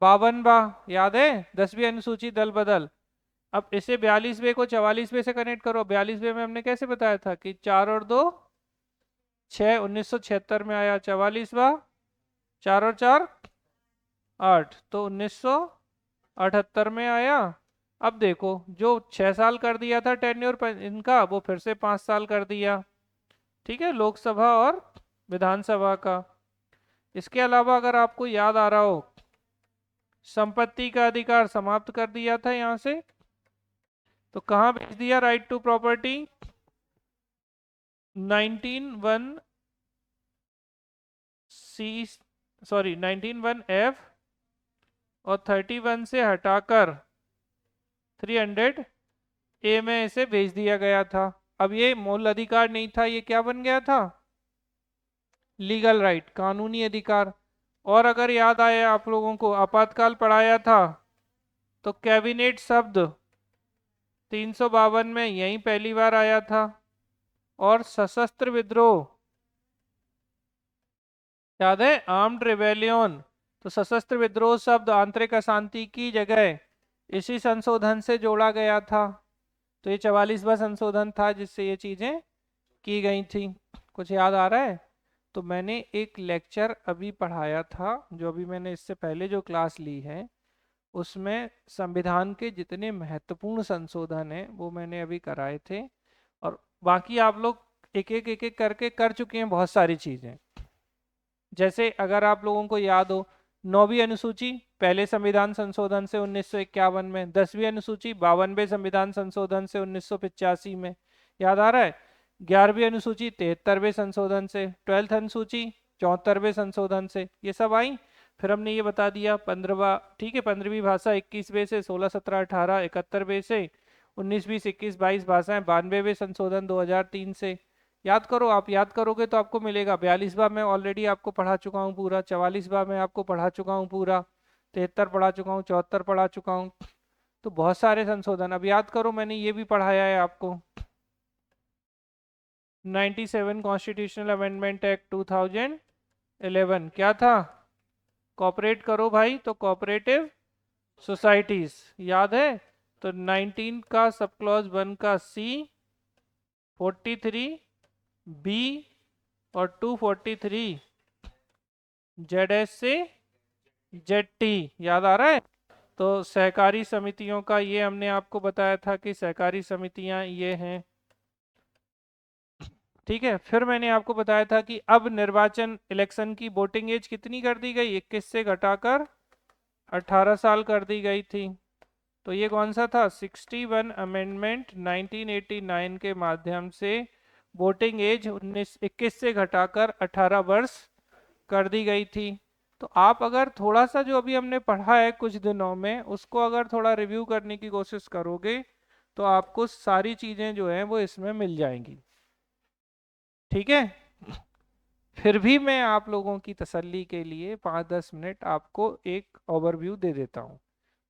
52वां, याद है, 10वीं अनुसूची दल बदल। अब इसे 42वें को 44वें से कनेक्ट करो। 42वें में हमने कैसे बताया था कि 4 और 2 6, 1976 में आया। 44वां 4 और 4 8, तो 1978 में आया। अब देखो जो 6 साल कर दिया था टेन्योर इनका, वो फिर से 5 साल कर दिया। ठीक है, लोकसभा और विधानसभा का। इसके अलावा अगर आपको याद आ रहा हो, संपत्ति का अधिकार समाप्त कर दिया था यहां से, तो कहां भेज दिया right to property, 19(1)(c), 19(1)(f) और 31 से हटाकर 300A में इसे भेज दिया गया था। अब ये मूल अधिकार नहीं था, ये क्या बन गया था, लीगल राइट, कानूनी अधिकार। और अगर याद आए आप लोगों को, आपातकाल पढ़ाया था, तो कैबिनेट शब्द 352 में यही पहली बार आया था। और सशस्त्र विद्रोह, याद है, आर्म्ड रिबेलियन, तो सशस्त्र विद्रोह शब्द आंतरिक अशांति की जगह इसी संशोधन से जोड़ा गया था। तो ये 44वां संशोधन था जिससे ये चीजें की गई थी। कुछ याद आ रहा है? तो मैंने एक लेक्चर अभी पढ़ाया था, जो अभी मैंने इससे पहले जो क्लास ली है उसमें संविधान के जितने महत्वपूर्ण संशोधन हैं वो मैंने अभी कराए थे। और बाकी आप लोग एक एक करके कर चुके हैं बहुत सारी चीजें। जैसे अगर आप लोगों को याद हो, 9वीं अनुसूची पहले संविधान संशोधन से 1951 में, 10वीं अनुसूची 52वें संविधान संशोधन से 1985 में, याद आ रहा है, 11वीं अनुसूची 73वें संशोधन से, 12th अनुसूची 74वें संशोधन से, ये सब आई। फिर हमने ये बता दिया 15वां, ठीक है, 15वीं भाषा 21वें से, 16, 17, 18, 71वें से, 19, 20, 21, 22 भाषाएं 92वें संशोधन 2003 से। याद करो, आप याद करोगे तो आपको मिलेगा। 42वां मैं ऑलरेडी आपको पढ़ा चुका हूँ पूरा, 44वां मैं आपको पढ़ा चुका हूँ पूरा, 73 पढ़ा चुका हूँ, 74 पढ़ा चुका हूँ। तो बहुत सारे संशोधन अब याद करो, मैंने ये भी पढ़ाया है आपको। 97 कॉन्स्टिट्यूशनल अमेंडमेंट एक्ट 2011 क्या था? कॉपरेट करो भाई, तो कोऑपरेटिव सोसाइटीज याद है। तो 19 का सब क्लॉज 1 का सी, 43 बी और 243 जेड एस से जेड टी, याद आ रहा है? तो सहकारी समितियों का ये हमने आपको बताया था कि सहकारी समितियां ये हैं, ठीक है। फिर मैंने आपको बताया था कि अब निर्वाचन इलेक्शन की वोटिंग एज कितनी कर दी गई, 21 से घटाकर 18 साल कर दी गई थी। तो ये कौन सा था? 61 अमेंडमेंट 1989 के माध्यम से वोटिंग एज 21 से घटाकर 18 वर्ष कर दी गई थी। तो आप अगर थोड़ा सा जो अभी हमने पढ़ा है कुछ दिनों में, उसको अगर थोड़ा रिव्यू करने की कोशिश करोगे तो आपको सारी चीज़ें जो हैं वो इसमें मिल जाएंगी, ठीक है। फिर भी मैं आप लोगों की तसल्ली के लिए 5-10 मिनट आपको एक ओवरव्यू दे देता हूँ।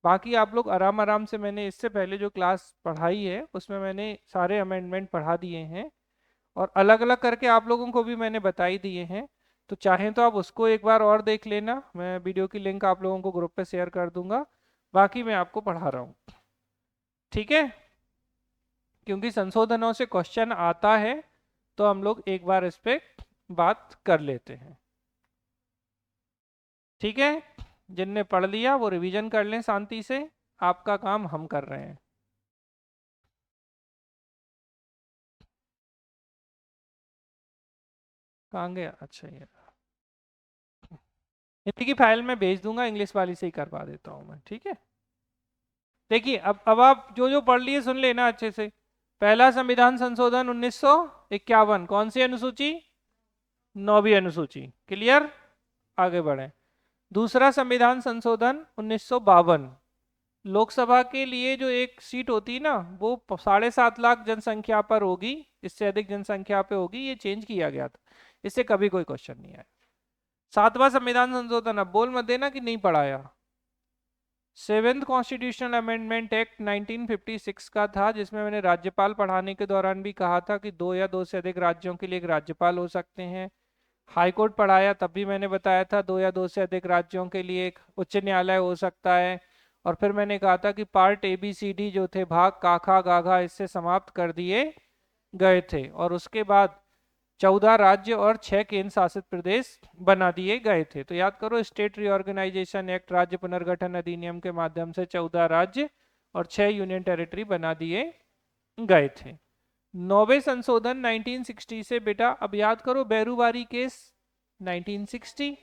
बाकी आप लोग आराम आराम से, मैंने इससे पहले जो क्लास पढ़ाई है उसमें मैंने सारे अमेंडमेंट पढ़ा दिए हैं और अलग अलग करके आप लोगों को भी मैंने बताई दिए हैं। तो चाहें तो आप उसको एक बार और देख लेना, मैं वीडियो की लिंक आप लोगों को ग्रुप पे शेयर कर दूंगा। बाकी मैं आपको पढ़ा रहा हूँ, ठीक है। क्योंकि संशोधनों से क्वेश्चन आता है तो हम लोग एक बार इस पे बात कर लेते हैं, ठीक है। जिनने पढ़ लिया वो रिवीजन कर लें शांति से, आपका काम हम कर रहे हैं। कहाँ गया? अच्छा ये हिंदी की फाइल में भेज दूंगा, इंग्लिश वाली से ही करवा देता हूँ मैं, ठीक है। देखिए अब आप जो जो पढ़ लिए सुन लेना अच्छे से। पहला संविधान संशोधन 1951, कौन सी अनुसूची? 9वीं अनुसूची, क्लियर, आगे बढ़े। दूसरा संविधान संशोधन 1952, लोकसभा के लिए जो एक सीट होती है ना वो 7.5 लाख जनसंख्या पर होगी, इससे अधिक जनसंख्या पे होगी, ये चेंज किया गया था, इससे कभी कोई क्वेश्चन नहीं आया। 7वां संविधान संशोधन, अब बोल मत देना कि नहीं पढ़ाया। 7th कॉन्स्टिट्यूशनल अमेंडमेंट एक्ट 1956 का था, जिसमें मैंने राज्यपाल पढ़ाने के दौरान भी कहा था कि 2 या 2 से अधिक राज्यों के लिए एक राज्यपाल हो सकते हैं। हाई कोर्ट पढ़ाया तब भी मैंने बताया था 2 या 2 से अधिक राज्यों के लिए एक उच्च न्यायालय हो सकता है। और फिर मैंने कहा था कि पार्ट ABCD जो थे, भाग काखा गाघा, इससे समाप्त कर दिए गए थे और उसके बाद 14 राज्य और 6 केंद्र शासित प्रदेश बना दिए गए थे। तो याद करो, स्टेट रीऑर्गेनाइजेशन एक्ट, राज्य पुनर्गठन अधिनियम के माध्यम से 14 राज्य और 6 यूनियन टेरिटरी बना दिए गए थे। 9वें संशोधन 1960 से, बेटा अब याद करो, बैरूवारी केस 1960,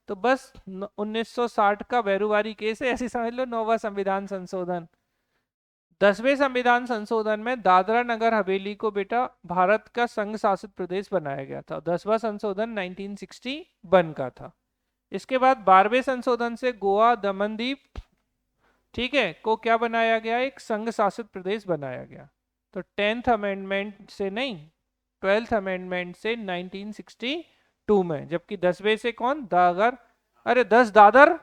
तो बस 1960 का बैरूवारी केस है, ऐसे समझ लो 9वां संविधान संशोधन। 10वें संविधान संशोधन में दादरा नगर हवेली को बेटा भारत का संघ शासित प्रदेश बनाया गया था। 10वां संशोधन 1961 का था। इसके बाद 12वें संशोधन से गोवा दमन दीव, ठीक है, को क्या बनाया गया? एक संघ शासित प्रदेश बनाया गया। तो 10th अमेंडमेंट से नहीं, 12th अमेंडमेंट से 1962 में, जबकि 10वें से कौन? दादर, अरे 10 दादर,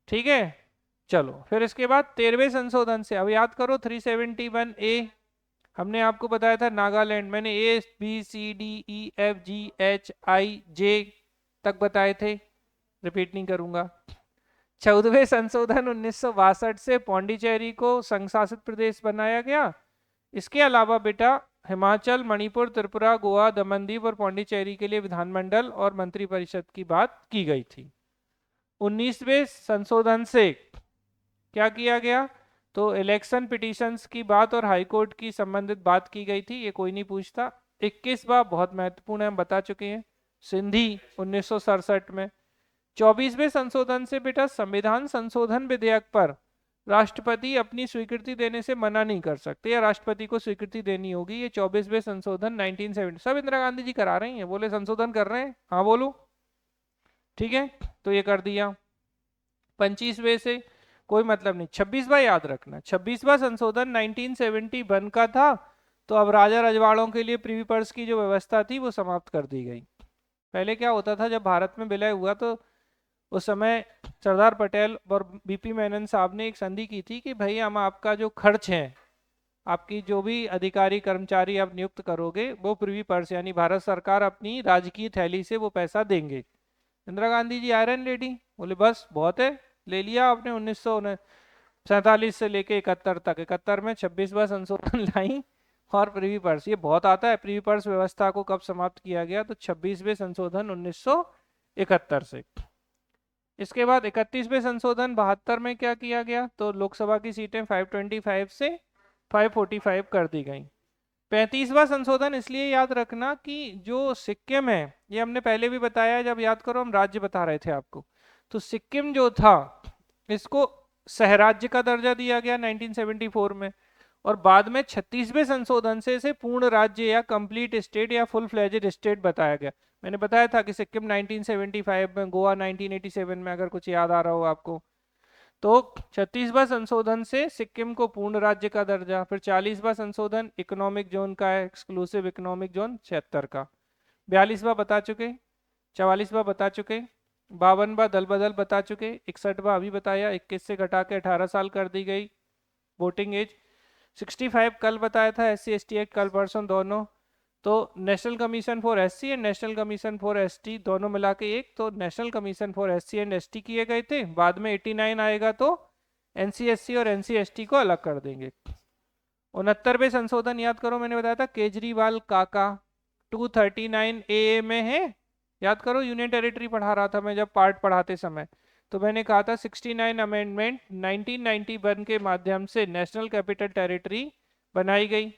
ठीक है। चलो फिर इसके बाद 13वें संशोधन से, अब याद करो 371A, हमने आपको बताया था नागालैंड, मैंने ABCDEFGHIJ तक बताए थे, रिपीट नहीं करूंगा। 14वें संशोधन 1962 से पौंडीचेरी को संघ शासित प्रदेश बनाया गया। इसके अलावा बेटा हिमाचल, मणिपुर, त्रिपुरा, गोवा, दमन दीव और पौंडीचेरी के लिए विधानमंडल और मंत्रिपरिषद की बात की गई थी। 19वें संशोधन से क्या किया गया? तो इलेक्शन पिटीशंस की बात और हाईकोर्ट की संबंधित बात की गई थी, ये कोई नहीं पूछता। 21वां बहुत महत्वपूर्ण है, हम बता चुके हैं, सिंधी 1967 में। 24वें संशोधन से बेटा संविधान संशोधन विधेयक पर राष्ट्रपति अपनी स्वीकृति देने से मना नहीं कर सकते, या राष्ट्रपति को स्वीकृति देनी होगी। ये 24वें संशोधन 1970, सब इंदिरा गांधी जी करा रही हैं, बोले संशोधन कर रहे हैं, हाँ बोलो। ठीक है, तो ये कर दिया। 25वें से कोई मतलब नहीं। 26वां याद रखना, 26वां संशोधन 1971 का था, तो अब राजा रजवाड़ों के लिए प्रीवी पर्स की जो व्यवस्था थी वो समाप्त कर दी गई। पहले क्या होता था, जब भारत में विलय हुआ तो उस समय सरदार पटेल और बीपी मेनन साहब ने एक संधि की थी कि भाई हम आपका जो खर्च है, आपकी जो भी अधिकारी कर्मचारी आप नियुक्त करोगे वो प्रीवी पर्स यानी भारत सरकार अपनी राजकीय थैली से वो पैसा देंगे। इंदिरा गांधी जी आयरन लेडी बोले बस बहुत है, ले लिया आपने। 1947 से लेके 71 तक, 71 में 26वां संशोधन लाई और प्रीवी पर्स, ये बहुत आता है। प्रीवी पर्स व्यवस्था को कब समाप्त किया गया, तो 26वें संशोधन 1971 से। इसके बाद 31वें संशोधन 72 में क्या किया गया, तो लोकसभा की सीटें 525 से 545 कर दी गई। 35वां संशोधन इसलिए याद रखना कि जो सिक्किम है, ये हमने पहले भी बताया, जब याद करो हम राज्य बता रहे थे आपको, तो सिक्किम जो था इसको सहराज्य का दर्जा दिया गया 1974 में, और बाद में 36वें संशोधन से इसे पूर्ण राज्य या कंप्लीट स्टेट या फुल फ्लेजेड स्टेट बताया गया। मैंने बताया था कि सिक्किम 1975 में, गोवा 1987 में, अगर कुछ याद आ रहा हो आपको। तो 36वां संशोधन से सिक्किम को पूर्ण राज्य का दर्जा, फिर 40वां संशोधन इकोनॉमिक जोन का है, एक्सक्लूसिव इकोनॉमिक जोन 76 का। 42वां बता चुके, 44वां बता चुके, 52वां दल बदल बता चुके, 61वां अभी बताया, 21 से घटा के 18 साल कर दी गई वोटिंग एज। 65 कल बताया था, SC ST एक्ट कल परसों दोनों। तो national commission for SC and national commission for ST दोनों मिला के एक, तो national commission for SC and ST किए गए थे। बाद में 89 आएगा तो NC SC और NC ST को अलग कर देंगे। 69वें संशोधन याद करो, मैंने बताया था केजरीवाल काका 239A में है, याद करो, यूनियन टेरिटरी पढ़ा रहा था मैं जब पार्ट पढ़ाते समय, तो मैंने कहा था 69 अमेंडमेंट 1991 के माध्यम से नेशनल कैपिटल टेरिटरी बनाई गई।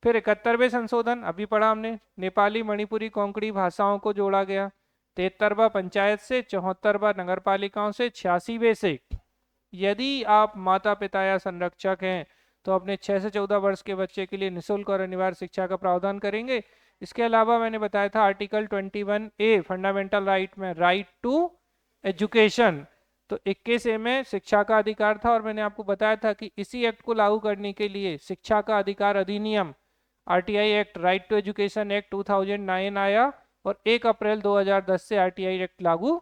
फिर 71वें संशोधन अभी पढ़ा हमने, नेपाली मणिपुरी कोंकणी भाषाओं को जोड़ा गया। 73वां पंचायत से, 74वां नगर पालिकाओं से, 86वें से यदि आप माता पिता या संरक्षक हैं तो अपने 6 से 14 वर्ष के बच्चे के लिए निःशुल्क और अनिवार्य शिक्षा का प्रावधान करेंगे। इसके अलावा मैंने बताया था आर्टिकल 21A फंडामेंटल राइट में, राइट टू एजुकेशन, तो 21A में शिक्षा का अधिकार था, और मैंने आपको बताया था कि इसी एक्ट को लागू करने के लिए शिक्षा का अधिकार अधिनियम RTI act, right to education act 2009 आया, और 1 अप्रैल 2010 से RTI एक्ट लागू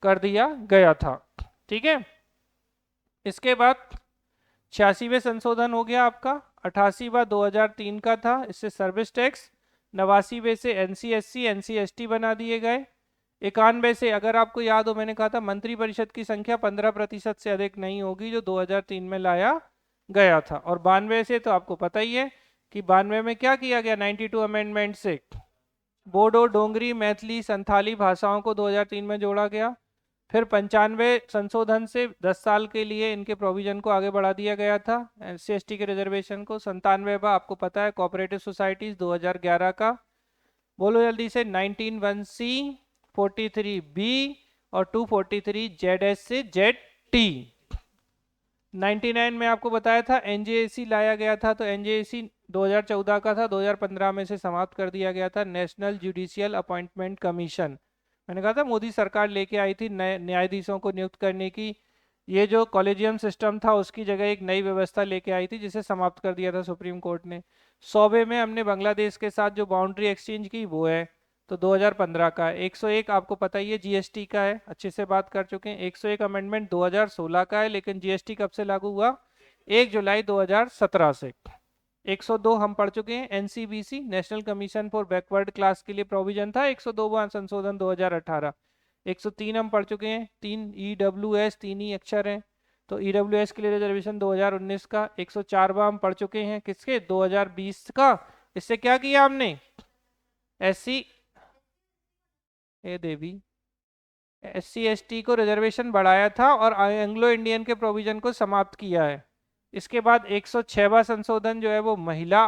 कर दिया गया था। ठीक है, इसके बाद 86वें संशोधन हो गया आपका। 88वां 2003 का था, इससे सर्विस टैक्स। 89वें से NC SC NC ST बना दिए गए। 91 से, अगर आपको याद हो, मैंने कहा था मंत्री परिषद की संख्या 15% से अधिक नहीं होगी, जो 2003 में लाया गया था। और 92 से तो आपको पता ही है कि 92 में क्या किया गया, 92 अमेंडमेंट से बोडो, डोंगरी, मैथिली, संथाली भाषाओं को 2003 में जोड़ा गया। फिर 95 संशोधन से 10 साल के लिए इनके प्रोविजन को आगे बढ़ा दिया गया था, SC ST के रिजर्वेशन को। 97वां आपको पता है कोऑपरेटिव सोसाइटीज 2011 का। बोलो जल्दी से, 19(1)C, 43B और 243(Z)S से Z(T). 99 में आपको बताया था NJAC लाया गया था, तो NJAC 2014 का था, 2015 में से समाप्त कर दिया गया था, नेशनल जुडिशियल अपॉइंटमेंट कमीशन। मैंने कहा था मोदी सरकार लेके आई थी नए न्यायाधीशों को नियुक्त करने की, ये जो कॉलेजियम सिस्टम था उसकी जगह एक नई व्यवस्था लेके आई थी, जिसे समाप्त कर दिया था सुप्रीम कोर्ट ने। 100वें में हमने बांग्लादेश के साथ जो बाउंड्री एक्सचेंज की वो है, तो 2015 का। 101 आपको पता ही है GST का है, अच्छे से बात कर चुके हैं। 101 अमेंडमेंट 2016 का है, लेकिन GST कब से लागू हुआ, 1 जुलाई 2017 से। 102 हम पढ़ चुके हैं, NCBC national commission for backward class के लिए प्रोविजन था, 102वां संशोधन 2018। 103 हम पढ़ चुके हैं, 3 EWS, 3 ही अक्षर हैं, तो EWS के लिए रिजर्वेशन 2019 का। 104वां हम पढ़ चुके हैं, किसके, 2020 का। इससे क्या किया हमने, SC देवी SC ST को रिजर्वेशन बढ़ाया था और एंग्लो इंडियन के प्रोविजन को समाप्त किया है। इसके बाद 106वां संशोधन जो है वो महिला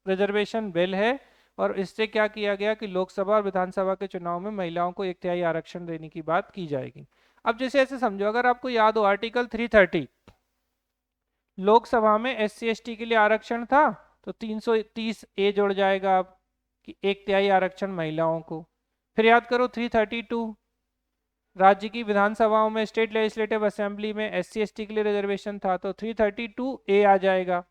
रिजर्वेशन बिल है, और इससे क्या किया गया कि लोकसभा और विधानसभा के चुनाव में महिलाओं को 1/3 आरक्षण देने की बात की जाएगी। अब जैसे ऐसे समझो, अगर आपको याद हो आर्टिकल 330, लोकसभा में SC ST के लिए आरक्षण था, तो 330A जुड़ जाएगा अब कि 1/3 आरक्षण महिलाओं को। फिर याद करो 332 राज्य की विधानसभाओं में, स्टेट लेजिस्लेटिव असेंबली में SC ST के लिए रिजर्वेशन था, तो 332A आ जाएगा।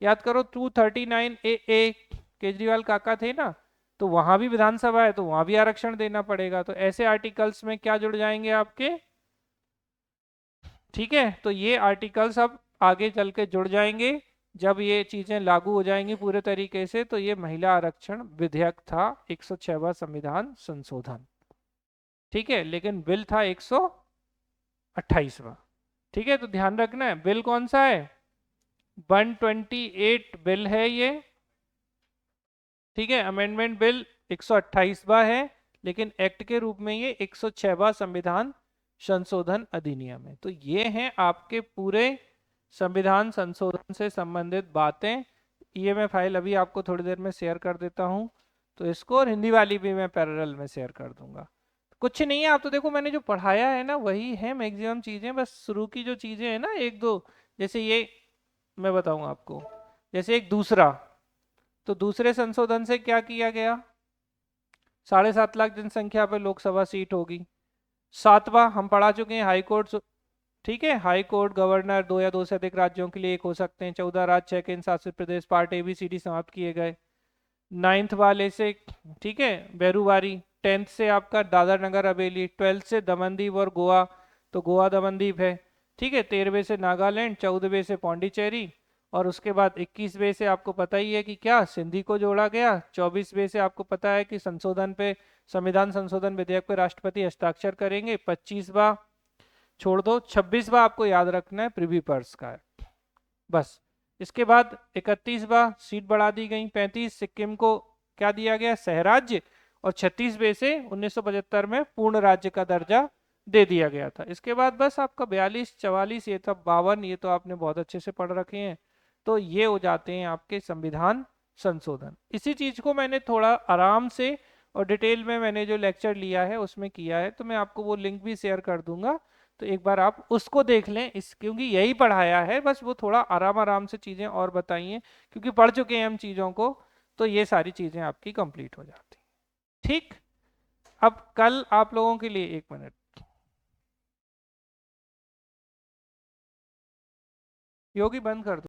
याद करो 239AA केजरीवाल काका थे ना, तो वहां भी विधानसभा है तो वहां भी आरक्षण देना पड़ेगा। तो ऐसे आर्टिकल्स में क्या जुड़ जाएंगे आपके, ठीक है। तो ये आर्टिकल्स अब आगे चल के जुड़ जाएंगे जब ये चीजें लागू हो जाएंगी पूरे तरीके से। तो ये महिला आरक्षण विधेयक था 106वां संविधान संशोधन, ठीक है, लेकिन बिल था 128वां। ठीक है, तो ध्यान रखना है बिल कौन सा है, 128 बिल है ये, ठीक है। अमेंडमेंट बिल 128वां है, लेकिन एक्ट के रूप में ये 106वां संविधान संशोधन अधिनियम है। तो ये हैं आपके पूरे संविधान संशोधन से संबंधित बातें। ये मैं फाइल अभी आपको थोड़ी देर में शेयर कर देता हूँ, तो इसको और हिंदी वाली भी मैं पैरेलल में शेयर कर दूंगा। कुछ नहीं है, आप तो देखो मैंने जो पढ़ाया है ना वही है मैक्सिमम चीजें, बस शुरू की जो चीजें हैं ना एक दो, जैसे ये मैं बताऊं आपको, जैसे एक दूसरा, तो दूसरे संशोधन से क्या किया गया, 7.5 लाख जनसंख्या पे लोकसभा सीट होगी। सातवां हम पढ़ा चुके हैं, हाई कोर्ट, ठीक है, हाई कोर्ट गवर्नर 2 या 2 से अधिक राज्यों के लिए एक हो सकते हैं। 14 राज्य 6 केंद्र शासित प्रदेश, पार्ट ABCD समाप्त किए गए। 9th वाले से, ठीक है, बेरूवारी। 10th से आपका दादर नगर हवेली, 12th से दमनदीप और गोवा, तो गोवा दमनदीप है, ठीक है। 13वें से नागालैंड, 14वें से पौंडीचेरी, और उसके बाद 21वें से आपको पता ही है कि क्या सिंधी को जोड़ा गया। 24वें से आपको पता है कि संशोधन पे, संविधान संशोधन विधेयक पे राष्ट्रपति हस्ताक्षर करेंगे। 25वां छोड़ दो, 26वां आपको याद रखना है, प्रिवी पर्स का है बस। इसके बाद 31वां सीट बढ़ा दी गई, 35 सिक्किम को क्या दिया गया, सहराज्य, और 36वें से 1975 में पूर्ण राज्य का दर्जा दे दिया गया था। इसके बाद बस आपका 42 44 ये तब 52, ये तो आपने बहुत अच्छे से पढ़ रखे हैं। तो ये हो जाते हैं आपके संविधान संशोधन। इसी चीज को मैंने थोड़ा आराम से और डिटेल में मैंने जो लेक्चर लिया है उसमें किया है, तो मैं आपको वो लिंक भी शेयर कर दूंगा, तो एक बार आप उसको देख लें। इस क्योंकि यही पढ़ाया है, बस वो थोड़ा आराम आराम से चीज़ें और बताइए, क्योंकि पढ़ चुके हैं हम चीज़ों को, तो ये सारी चीज़ें आपकी कंप्लीट हो जाती। ठीक, अब कल आप लोगों के लिए, एक मिनट, योगी बंद कर दो।